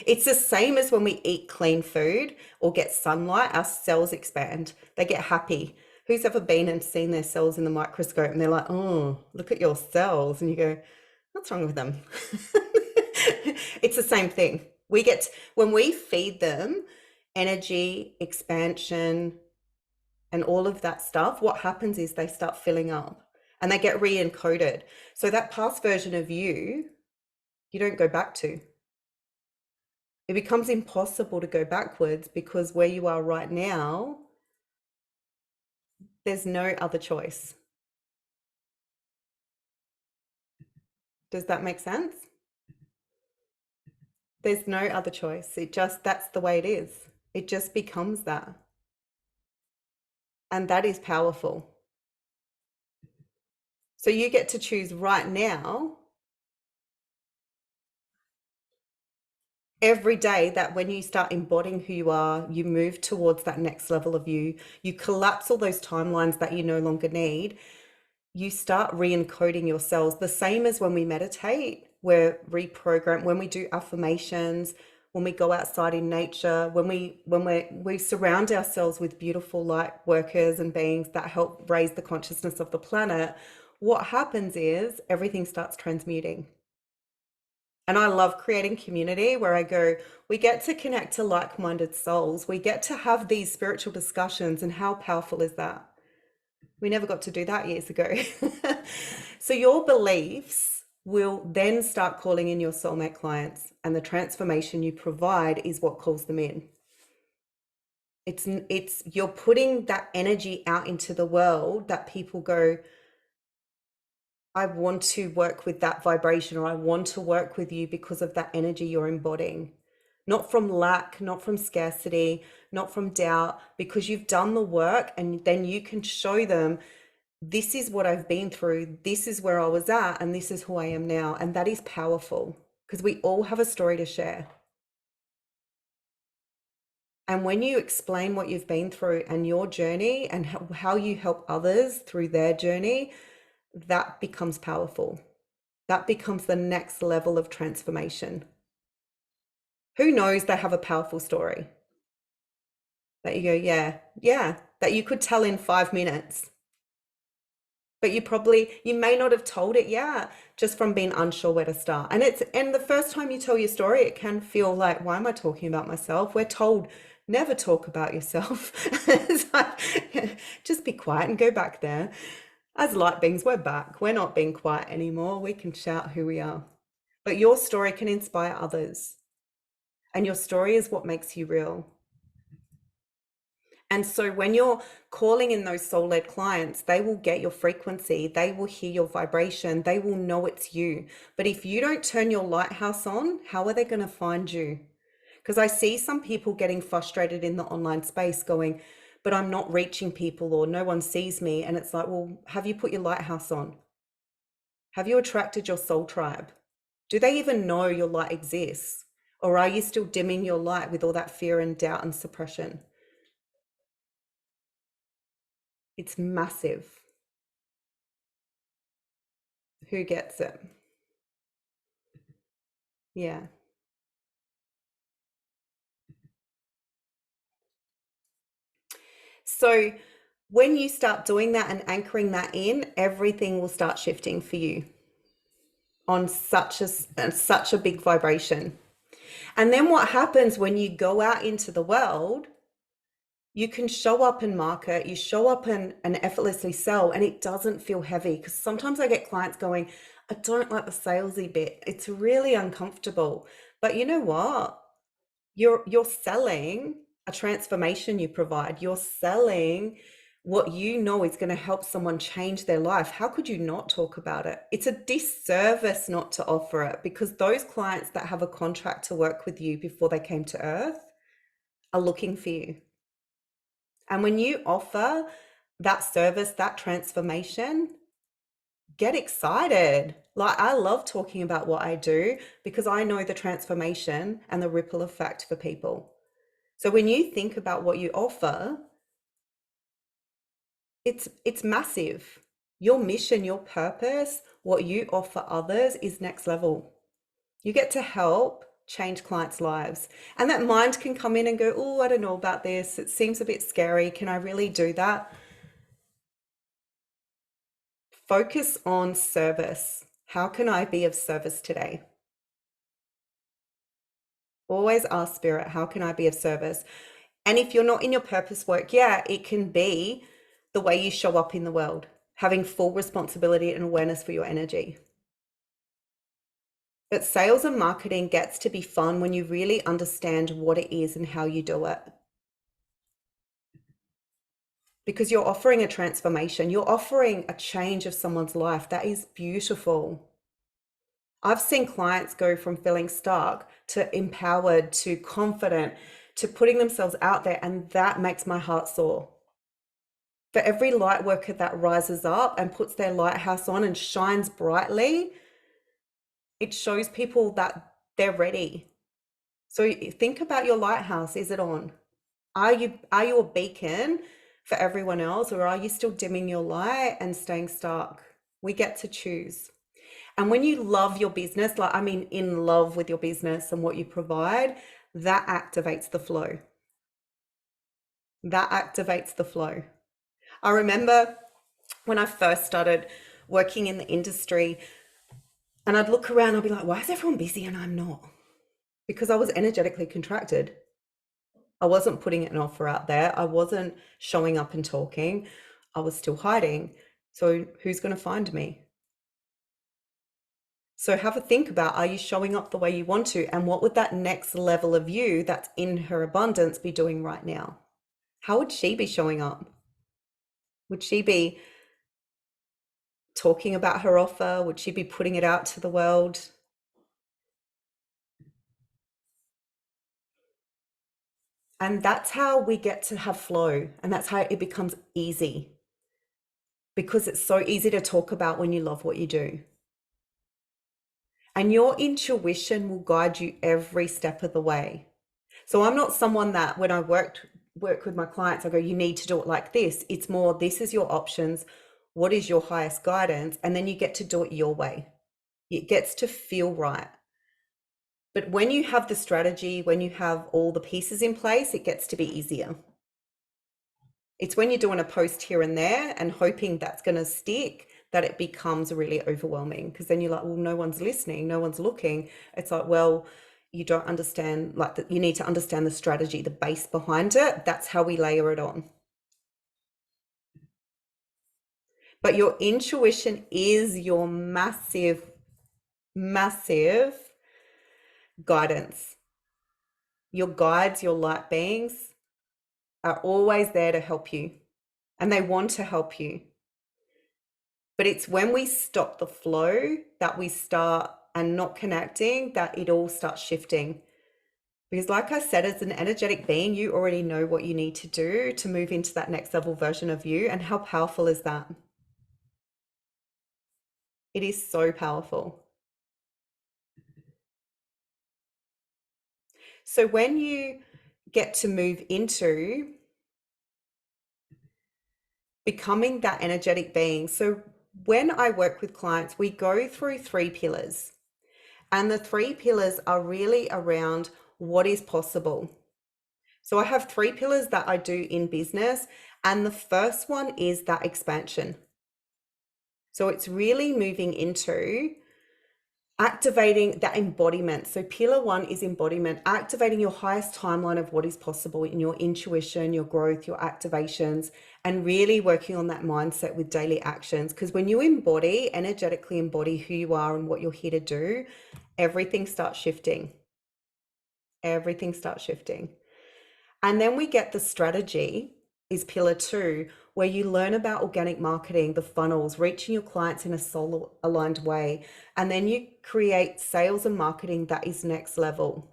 It's the same as when we eat clean food or get sunlight, our cells expand. They get happy. Who's ever been and seen their cells in the microscope and they're like, oh, look at your cells. And you go, what's wrong with them? It's the same thing. When we feed them energy, expansion, and all of that stuff, what happens is they start filling up and they get re-encoded. So that past version of you don't go back to. It becomes impossible to go backwards because where you are right now, there's no other choice. Does that make sense? There's no other choice. That's the way it is. It just becomes that. And that is powerful. So you get to choose right now, every day, that when you start embodying who you are, you move towards that next level of you collapse all those timelines that you no longer need. You start re-encoding your cells, the same as when we meditate, we're reprogrammed, when we do affirmations, when we go outside in nature, when we surround ourselves with beautiful light workers and beings that help raise the consciousness of the planet. What happens is everything starts transmuting. And I love creating community where I go, we get to connect to like-minded souls. We get to have these spiritual discussions. And how powerful is that? We never got to do that years ago. So your beliefs will then start calling in your soulmate clients, and the transformation you provide is what calls them in. It's you're putting that energy out into the world that people go, I want to work with that vibration, or I want to work with you because of that energy you're embodying. Not from lack, not from scarcity, not from doubt, because you've done the work, and then you can show them, this is what I've been through, this is where I was at, and this is who I am now. And that is powerful because we all have a story to share. And when you explain what you've been through and your journey and how you help others through their journey, that becomes powerful. That becomes the next level of transformation. Who knows they have a powerful story that you go, yeah, that you could tell in 5 minutes. But you may not have told it yet, just from being unsure where to start. And the first time you tell your story, it can feel like, why am I talking about myself? We're told never talk about yourself. It's like, just be quiet and go back there. As light beings, we're back. We're not being quiet anymore. We can shout who we are. But your story can inspire others. And your story is what makes you real. And so when you're calling in those soul-led clients, they will get your frequency, they will hear your vibration, they will know it's you. But if you don't turn your lighthouse on, how are they going to find you? Because I see some people getting frustrated in the online space going, but I'm not reaching people or no one sees me. And it's like, well, have you put your lighthouse on? Have you attracted your soul tribe? Do they even know your light exists? Or are you still dimming your light with all that fear and doubt and suppression? It's massive. Who gets it? Yeah. So when you start doing that and anchoring that in, everything will start shifting for you on such a big vibration. And then what happens when you go out into the world, you can show up and market, you show up and effortlessly sell, and it doesn't feel heavy. Because sometimes I get clients going, I don't like the salesy bit. It's really uncomfortable. But you know what? You're selling a transformation you provide. You're selling what you know is going to help someone change their life. How could you not talk about it? It's a disservice not to offer it, because those clients that have a contract to work with you before they came to earth are looking for you. And when you offer that service, that transformation, get excited. Like, I love talking about what I do because I know the transformation and the ripple effect for people. So when you think about what you offer, it's massive. Your mission, your purpose, what you offer others is next level. You get to help change clients' lives. And that mind can come in and go, oh, I don't know about this. It seems a bit scary. Can I really do that? Focus on service. How can I be of service today? Always ask Spirit, how can I be of service? And if you're not in your purpose work, yeah, it can be the way you show up in the world, having full responsibility and awareness for your energy. But sales and marketing gets to be fun when you really understand what it is and how you do it. Because you're offering a transformation, you're offering a change of someone's life. That is beautiful. I've seen clients go from feeling stuck to empowered to confident to putting themselves out there, and that makes my heart soar. For every light worker that rises up and puts their lighthouse on and shines brightly, it shows people that they're ready. So think about your lighthouse. Is it on? Are you a beacon for everyone else, or are you still dimming your light and staying stuck? We get to choose. And when you love your business, like, I mean, in love with your business and what you provide, that activates the flow. That activates the flow. I remember when I first started working in the industry, and I'd look around, I'd be like, why is everyone busy and I'm not? Because I was energetically contracted. I wasn't putting an offer out there. I wasn't showing up and talking. I was still hiding. So who's going to find me? So have a think about, are you showing up the way you want to? And what would that next level of you that's in her abundance be doing right now? How would she be showing up? Would she be talking about her offer? Would she be putting it out to the world? And that's how we get to have flow. And that's how it becomes easy. Because it's so easy to talk about when you love what you do. And your intuition will guide you every step of the way. So I'm not someone that when I work with my clients, I go, you need to do it like this. It's more, this is your options. What is your highest guidance? And then you get to do it your way. It gets to feel right. But when you have the strategy, when you have all the pieces in place, it gets to be easier. It's when you're doing a post here and there and hoping that's going to stick that it becomes really overwhelming, because then you're like, well, no one's listening, no one's looking. It's like, well, you don't understand, like, you need to understand the strategy, the base behind it. That's how we layer it on. But your intuition is your massive, massive guidance. your guides, your light beings are always there to help you, and they want to help you. But it's when we stop the flow that we start and not connecting that it all starts shifting. Because like I said, as an energetic being, you already know what you need to do to move into that next level version of you. And how powerful is that? It is so powerful. So when you get to move into becoming that energetic being, so when I work with clients, we go through 3 pillars. And the 3 pillars are really around what is possible. So I have 3 pillars that I do in business. And the first one is that expansion. So it's really moving into activating that embodiment. So pillar 1 is embodiment, activating your highest timeline of what is possible in your intuition, your growth, your activations, and really working on that mindset with daily actions. Because when you embody, energetically embody who you are and what you're here to do, everything starts shifting. Everything starts shifting. And then we get the strategy is pillar 2, where you learn about organic marketing, the funnels, reaching your clients in a soul aligned way. And then you create sales and marketing that is next level.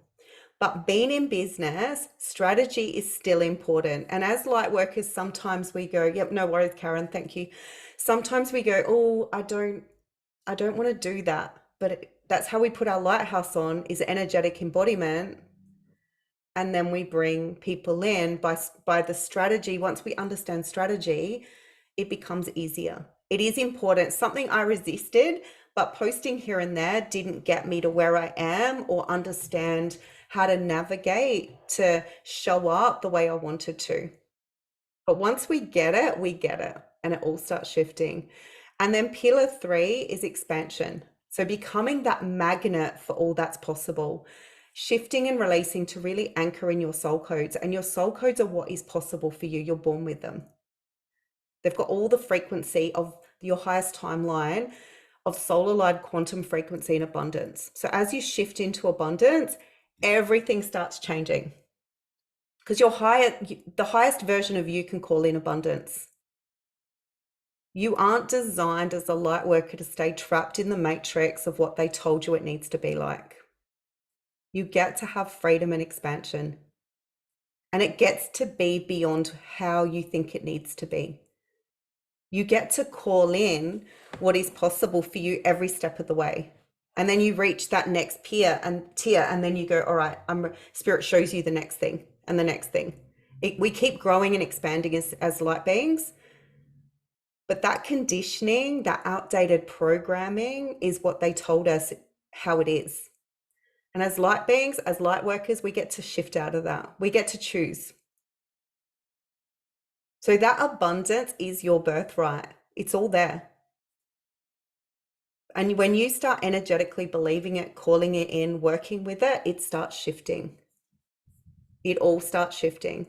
But being in business, strategy is still important. And as light workers, sometimes we go, yep, no worries, Karen, thank you. Sometimes we go, oh, I don't want to do that. But that's how we put our lighthouse on, is energetic embodiment. And then we bring people in by the strategy. Once we understand strategy, it becomes easier. It is important. Something I resisted, but posting here and there didn't get me to where I am or understand how to navigate to show up the way I wanted to. But once we get it, and it all starts shifting. And then pillar 3 is expansion. So becoming that magnet for all that's possible. Shifting and releasing to really anchor in your soul codes. And your soul codes are what is possible for you. You're born with them. They've got all the frequency of your highest timeline of soul aligned quantum frequency and abundance. So as you shift into abundance, everything starts changing. Because the highest version of you can call in abundance. You aren't designed as a light worker to stay trapped in the matrix of what they told you it needs to be like. You get to have freedom and expansion. And it gets to be beyond how you think it needs to be. You get to call in what is possible for you every step of the way. And then you reach that next tier, and then you go, all right, Spirit shows you the next thing and the next thing. We keep growing and expanding as light beings. But that conditioning, that outdated programming is what they told us how it is. And as light beings, as light workers, we get to shift out of that. We get to choose. So that abundance is your birthright. It's all there. And when you start energetically believing it, calling it in, working with it, it starts shifting. It all starts shifting.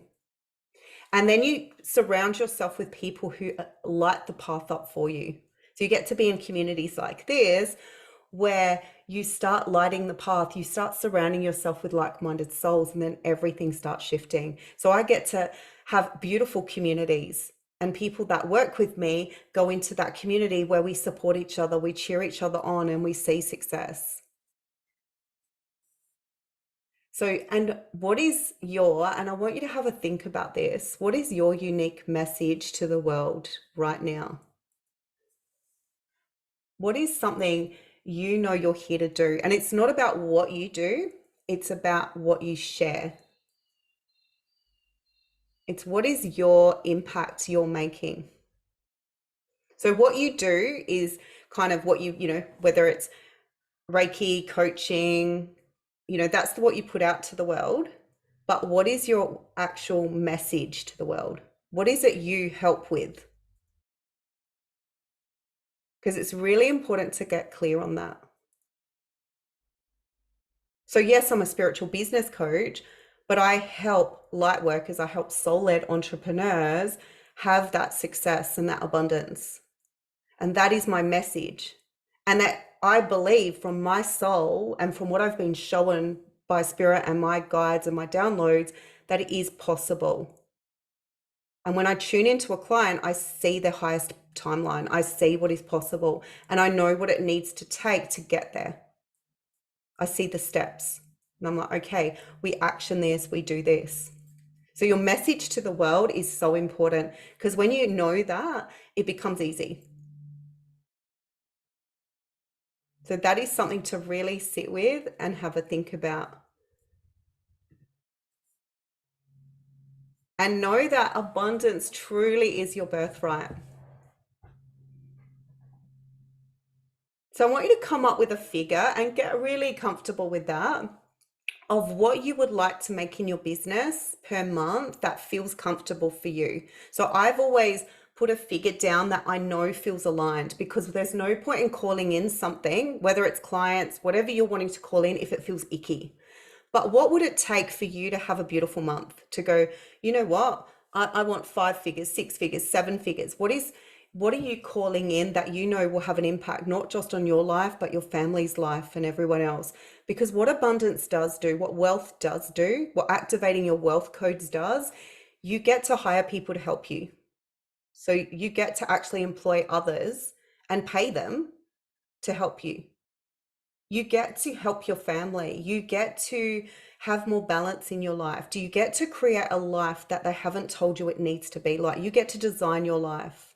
And then you surround yourself with people who light the path up for you. So you get to be in communities like this, where you start lighting the path, you start surrounding yourself with like-minded souls, and then everything starts shifting. So I get to have beautiful communities, and people that work with me go into that community where we support each other, we cheer each other on, and we see success. So, and what is and I want you to have a think about this, what is your unique message to the world right now? What is something you know you're here to do? And it's not about what you do, it's about what you share. It's what is your impact you're making. So what you do is kind of what whether it's Reiki, coaching, that's what you put out to the world. But what is your actual message to the world? What is it you help with? Because it's really important to get clear on that. So yes, I'm a spiritual business coach, but I help light workers, I help soul-led entrepreneurs have that success and that abundance. And that is my message. And that I believe from my soul and from what I've been shown by spirit and my guides and my downloads that it is possible. And when I tune into a client, I see their highest timeline. I see what is possible, and I know what it needs to take to get there. I see the steps, and I'm like, okay, we action this, we do this. So your message to the world is so important, because when you know that, it becomes easy. So that is something to really sit with and have a think about. And know that abundance truly is your birthright. So I want you to come up with a figure and get really comfortable with that, of what you would like to make in your business per month that feels comfortable for you. So I've always put a figure down that I know feels aligned, because there's no point in calling in something, whether it's clients, whatever you're wanting to call in, if it feels icky. But what would it take for you to have a beautiful month, to go, you know what, I want 5 figures, 6 figures, 7 figures. What are you calling in that you know will have an impact, not just on your life, but your family's life and everyone else? Because what abundance does do, what wealth does do, what activating your wealth codes does, you get to hire people to help you. So you get to actually employ others and pay them to help you. You get to help your family. You get to have more balance in your life. Do you get to create a life that they haven't told you it needs to be like? You get to design your life.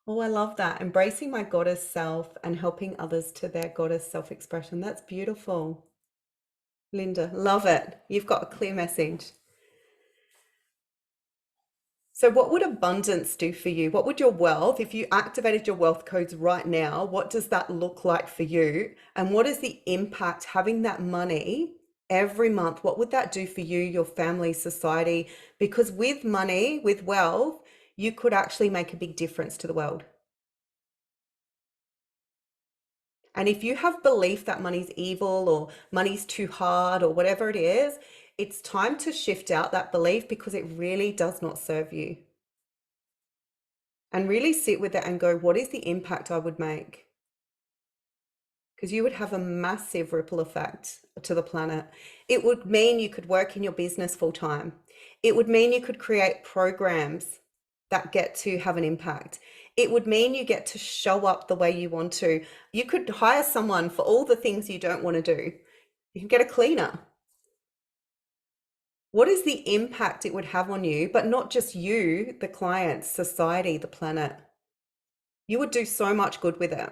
Oh, I love that. Embracing my goddess self and helping others to their goddess self-expression. That's beautiful. Linda, love it. You've got a clear message. So what would abundance do for you? What would your wealth, if you activated your wealth codes right now, what does that look like for you? And what is the impact having that money every month? What would that do for you, your family, society? Because with money, with wealth, you could actually make a big difference to the world. And if you have belief that money's evil or money's too hard or whatever it is, it's time to shift out that belief, because it really does not serve you. And really sit with it and go, what is the impact I would make? Because you would have a massive ripple effect to the planet. It would mean you could work in your business full time. It would mean you could create programs that get to have an impact. It would mean you get to show up the way you want to. You could hire someone for all the things you don't want to do. You can get a cleaner. What is the impact it would have on you, but not just you, the clients, society, the planet? You would do so much good with it.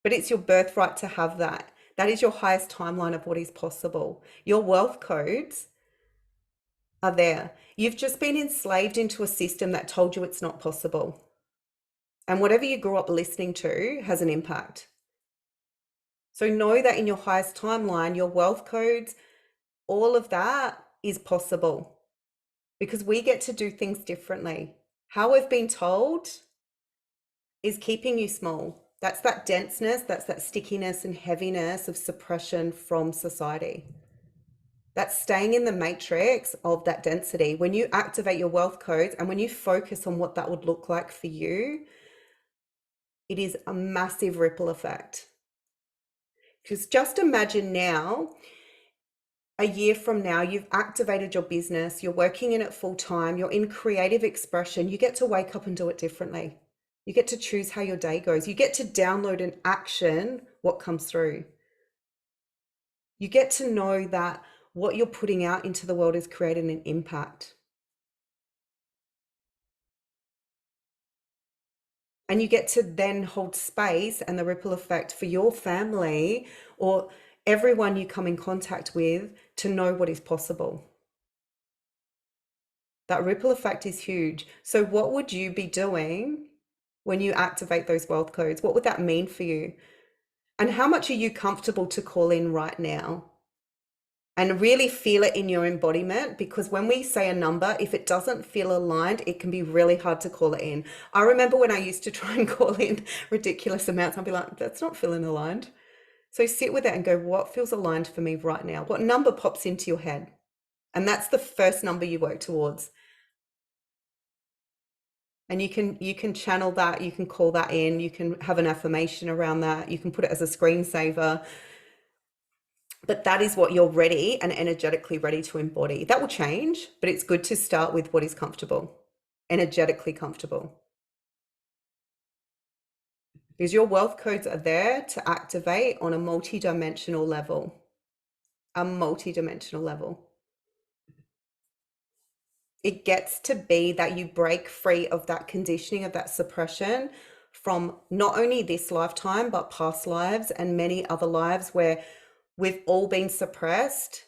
But it's your birthright to have that. That is your highest timeline of what is possible. Your wealth codes are there. You've just been enslaved into a system that told you it's not possible. And whatever you grew up listening to has an impact. So know that in your highest timeline, your wealth codes, all of that is possible, because we get to do things differently. How we've been told is keeping you small. That's that denseness, that's that stickiness and heaviness of suppression from society. That's staying in the matrix of that density. When you activate your wealth codes and when you focus on what that would look like for you, it is a massive ripple effect. Because just imagine now, a year from now, you've activated your business, you're working in it full time, you're in creative expression, you get to wake up and do it differently. You get to choose how your day goes. You get to download and action what comes through. You get to know that what you're putting out into the world is creating an impact. And you get to then hold space and the ripple effect for your family or everyone you come in contact with to know what is possible. That ripple effect is huge. So what would you be doing when you activate those wealth codes? What would that mean for you? And how much are you comfortable to call in right now? And really feel it in your embodiment, because when we say a number, if it doesn't feel aligned, it can be really hard to call it in. I remember when I used to try and call in ridiculous amounts, I'd be like, that's not feeling aligned. So sit with it and go, what feels aligned for me right now? What number pops into your head? And that's the first number you work towards. And you can channel that, you can call that in, you can have an affirmation around that, you can put it as a screensaver. But that is what you're ready and energetically ready to embody. That will change, but it's good to start with what is comfortable, energetically comfortable. Because your wealth codes are there to activate on a multi-dimensional level. A multi-dimensional level. It gets to be that you break free of that conditioning, of that suppression from not only this lifetime, but past lives and many other lives where we've all been suppressed.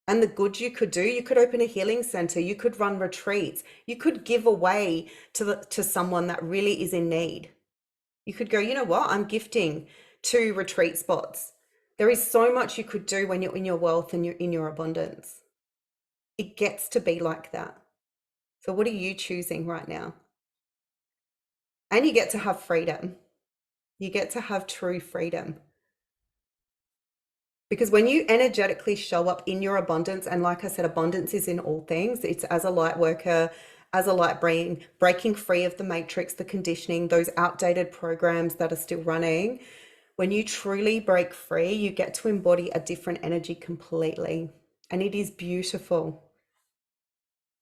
And the good you could do, you could open a healing center, you could run retreats, you could give away to someone that really is in need. You could go, you know what, I'm gifting 2 retreat spots. There is so much you could do when you're in your wealth and you're in your abundance. It gets to be like that. So what are you choosing right now? And you get to have freedom. You get to have true freedom. Because when you energetically show up in your abundance, and like I said, abundance is in all things. It's as a light worker, as a light brain, breaking free of the matrix, the conditioning, those outdated programs that are still running. When you truly break free, you get to embody a different energy completely. And it is beautiful.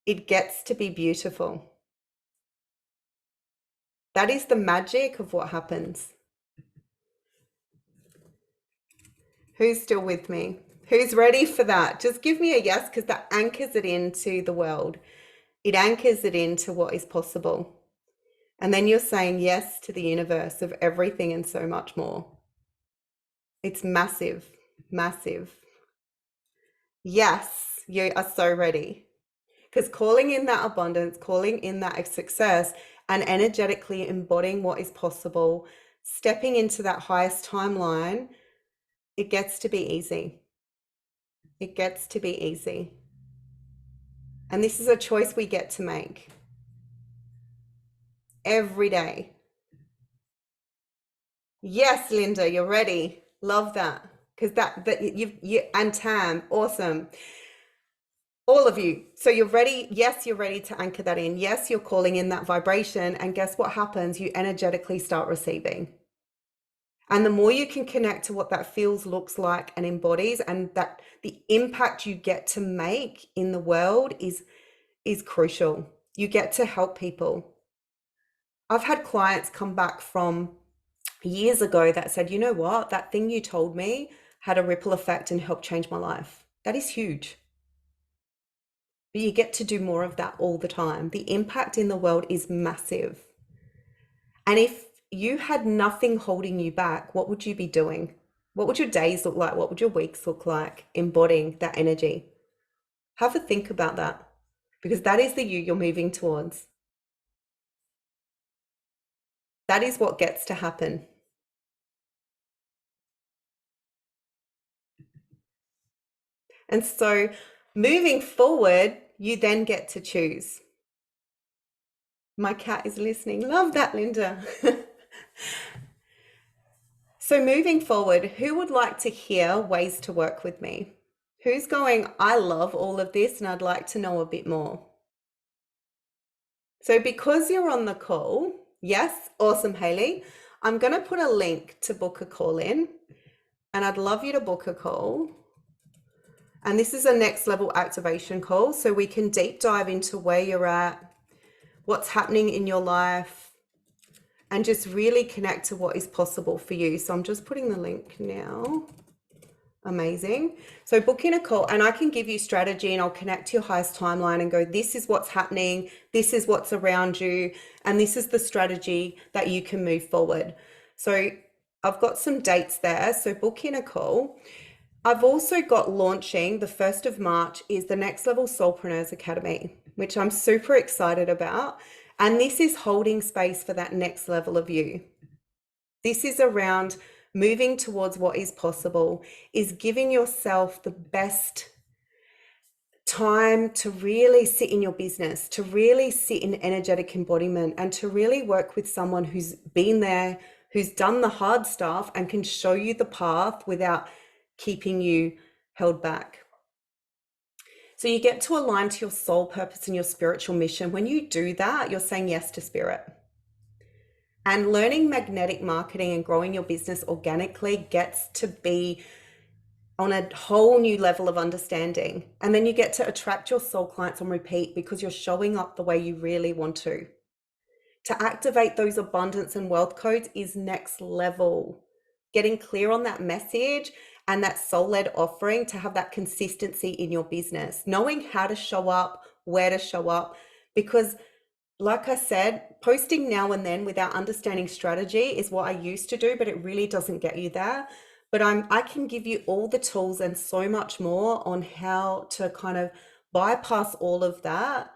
It gets to be beautiful. That is the magic of what happens. Who's still with me? Who's ready for that? Just give me a yes, because that anchors it into the world. It anchors it into what is possible. And then you're saying yes to the universe of everything and so much more. It's massive, massive. Yes, you are so ready. Because calling in that abundance, calling in that success, and energetically embodying what is possible, stepping into that highest timeline, it gets to be easy. It gets to be easy. And this is a choice we get to make every day. Yes, Linda, you're ready. Love that. Because that you and Tam, awesome. All of you. So you're ready. Yes, you're ready to anchor that in. Yes, you're calling in that vibration. And guess what happens? You energetically start receiving. And the more you can connect to what that feels, looks like, and embodies, and that the impact you get to make in the world is crucial. You get to help people. I've had clients come back from years ago that said, you know what, that thing you told me had a ripple effect and helped change my life. That is huge. But you get to do more of that all the time. The impact in the world is massive. And if you had nothing holding you back, what would you be doing? What would your days look like? What would your weeks look like embodying that energy? Have a think about that, because that is the you you're moving towards. That is what gets to happen. And so moving forward, you then get to choose. My cat is listening. Love that, Linda. So moving forward, who would like to hear ways to work with me? Who's going, I love all of this and I'd like to know a bit more? So because you're on the call, yes, awesome, Hayley. I'm going to put a link to book a call in, and I'd love you to book a call. And this is a next level activation call, so we can deep dive into where you're at, what's happening in your life, and just really connect to what is possible for you. So I'm just putting the link now. Amazing. So book in a call, and I can give you strategy, and I'll connect to your highest timeline and go, this is what's happening, this is what's around you, and this is the strategy that you can move forward. So I've got some dates there. So book in a call. I've also got launching the 1st of March is the Next Level Soulpreneurs Academy, which I'm super excited about. And this is holding space for that next level of you. This is around moving towards what is possible, is giving yourself the best time to really sit in your business, to really sit in energetic embodiment, and to really work with someone who's been there, who's done the hard stuff and can show you the path without keeping you held back. So you get to align to your soul purpose and your spiritual mission. When you do that, you're saying yes to spirit. And learning magnetic marketing and growing your business organically gets to be on a whole new level of understanding. And then you get to attract your soul clients on repeat because you're showing up the way you really want to. To activate those abundance and wealth codes is next level. Getting clear on that message and that soul-led offering to have that consistency in your business, knowing how to show up, where to show up, because like I said, posting now and then without understanding strategy is what I used to do, but it really doesn't get you there. But I can give you all the tools and so much more on how to kind of bypass all of that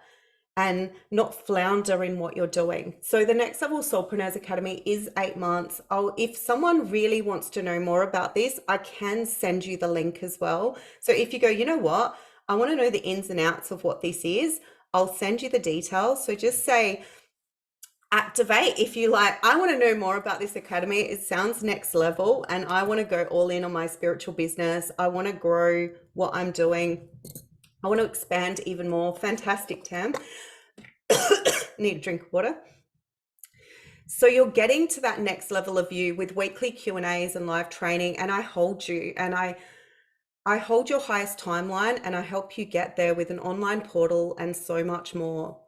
and not flounder in what you're doing. So the Next Level Soulpreneurs Academy is 8 months. If someone really wants to know more about this, I can send you the link as well. So if you go, you know what, I want to know the ins and outs of what this is, I'll send you the details. So just say activate if you like, I want to know more about this academy. It sounds next level and I want to go all in on my spiritual business. I want to grow what I'm doing. I want to expand even more. Fantastic, Tam. Need a drink of water. So you're getting to that next level of you with weekly Q&As and live training, and I hold you and I hold your highest timeline and I help you get there with an online portal and so much more.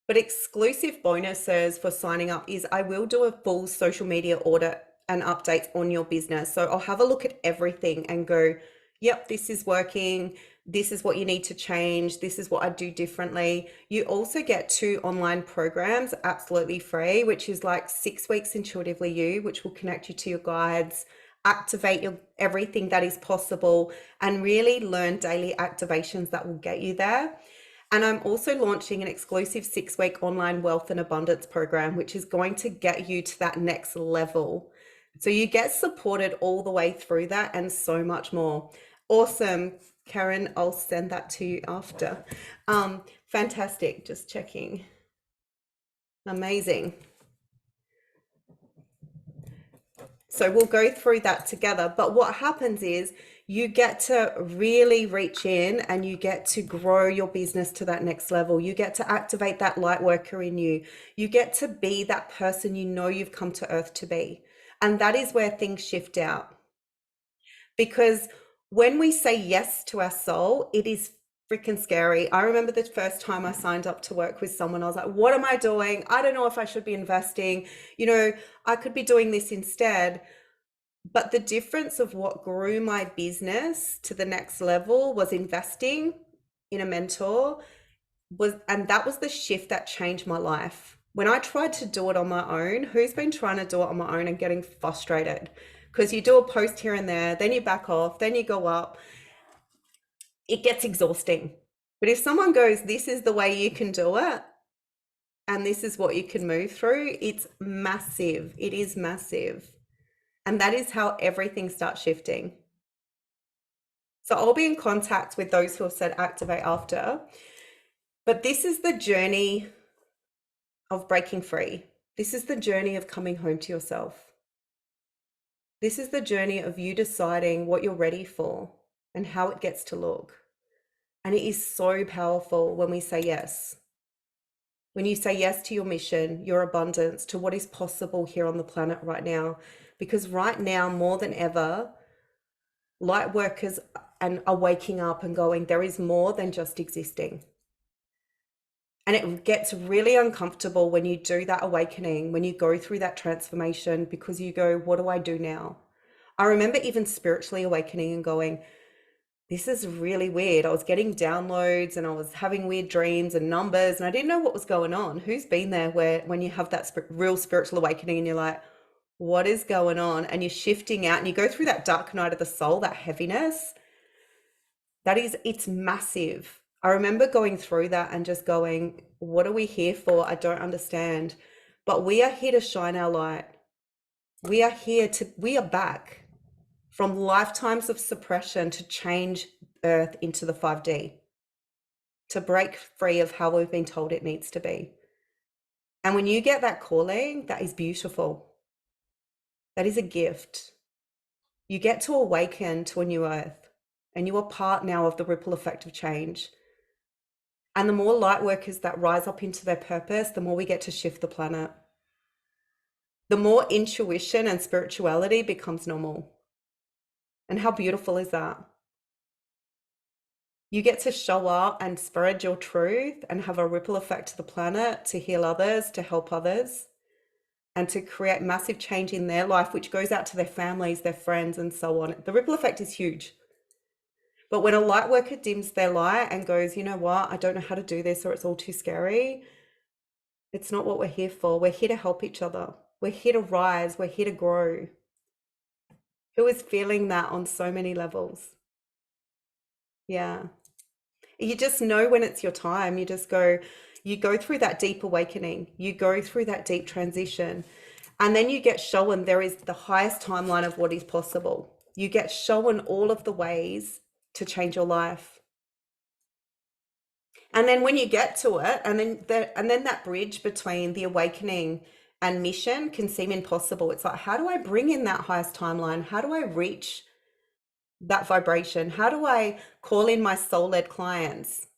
But exclusive bonuses for signing up is I will do a full social media audit and updates on your business. So I'll have a look at everything and go, yep, this is working. This is what you need to change. This is what I do differently. You also get 2 online programs absolutely free, which is like 6 weeks Intuitively You, which will connect you to your guides, activate your everything that is possible, and really learn daily activations that will get you there. And I'm also launching an exclusive 6-week online wealth and abundance program, which is going to get you to that next level. So you get supported all the way through that and so much more. Awesome. Karen, I'll send that to you after. Fantastic. Just checking. Amazing. So we'll go through that together. But what happens is you get to really reach in and you get to grow your business to that next level. You get to activate that light worker in you. You get to be that person you know you've come to earth to be. And that is where things shift out. Because when we say yes to our soul, it is freaking scary. I remember the first time I signed up to work with someone, I was like, what am I doing? I don't know if I should be investing. You know, I could be doing this instead. But the difference of what grew my business to the next level was investing in a mentor, and that was the shift that changed my life. When I tried to do it on my own, who's been trying to do it on my own and getting frustrated? Because you do a post here and there, then you back off, then you go up. It gets exhausting. But if someone goes, this is the way you can do it, and this is what you can move through, it's massive. It is massive. And that is how everything starts shifting. So I'll be in contact with those who have said activate after. But this is the journey of breaking free. This is the journey of coming home to yourself. This is the journey of you deciding what you're ready for and how it gets to look. And it is so powerful when we say yes. When you say yes to your mission, your abundance, to what is possible here on the planet right now. Because right now, more than ever, light workers are waking up and going, there is more than just existing. And it gets really uncomfortable when you do that awakening, when you go through that transformation, because you go, what do I do now? I remember even spiritually awakening and going, this is really weird. I was getting downloads and I was having weird dreams and numbers and I didn't know what was going on. Who's been there when you have that real spiritual awakening and you're like, what is going on? And you're shifting out and you go through that dark night of the soul, that heaviness. It's massive. I remember going through that and just going, what are we here for? I don't understand. But we are here to shine our light. We are back from lifetimes of suppression to change Earth into the 5D, to break free of how we've been told it needs to be. And when you get that calling, that is beautiful. That is a gift. You get to awaken to a new Earth, and you are part now of the ripple effect of change. And the more light workers that rise up into their purpose, the more we get to shift the planet. The more intuition and spirituality becomes normal. And how beautiful is that? You get to show up and spread your truth and have a ripple effect to the planet, to heal others, to help others, and to create massive change in their life, which goes out to their families, their friends, and so on. The ripple effect is huge. But when a light worker dims their light and goes, you know what, I don't know how to do this, or it's all too scary, it's not what we're here for. We're here to help each other. We're here to rise. We're here to grow. Who is feeling that on so many levels? Yeah. You just know when it's your time. You just go, you go through that deep awakening. You go through that deep transition. And then you get shown there is the highest timeline of what is possible. You get shown all of the ways to change your life. And then when you get to it, and then that bridge between the awakening and mission can seem impossible. It's like, how do I bring in that highest timeline? How do I reach that vibration? How do I call in my soul-led clients?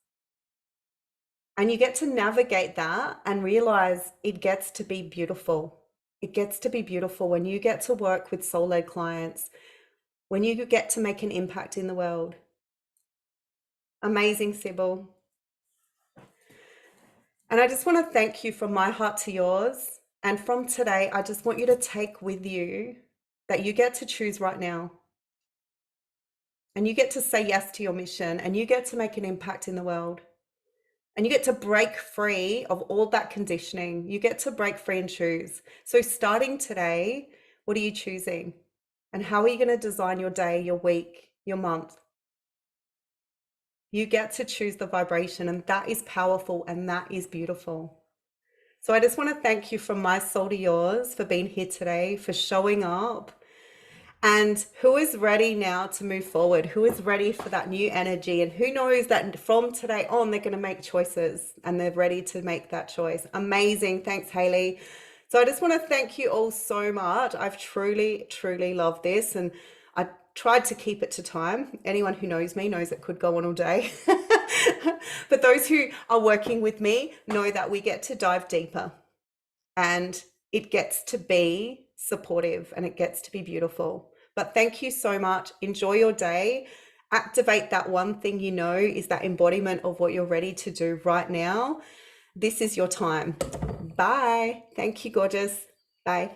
And you get to navigate that and realize it gets to be beautiful. It gets to be beautiful when you get to work with soul-led clients, when you get to make an impact in the world. Amazing, Sybil. And I just want to thank you from my heart to yours. And from today, I just want you to take with you that you get to choose right now. And you get to say yes to your mission, and you get to make an impact in the world. And you get to break free of all that conditioning. You get to break free and choose. So starting today, what are you choosing? And how are you going to design your day, your week, your month? You get to choose the vibration, and that is powerful and that is beautiful. So I just want to thank you from my soul to yours for being here today, for showing up. And who is ready now to move forward? Who is ready for that new energy? And who knows that from today on, they're going to make choices and they're ready to make that choice. Amazing. Thanks, Hayley. So I just want to thank you all so much. I've truly, truly loved this. And I tried to keep it to time. Anyone who knows me knows it could go on all day. But those who are working with me know that we get to dive deeper. And it gets to be supportive and it gets to be beautiful. But thank you so much. Enjoy your day. Activate that one thing you know is that embodiment of what you're ready to do right now. This is your time. Bye. Thank you, gorgeous. Bye.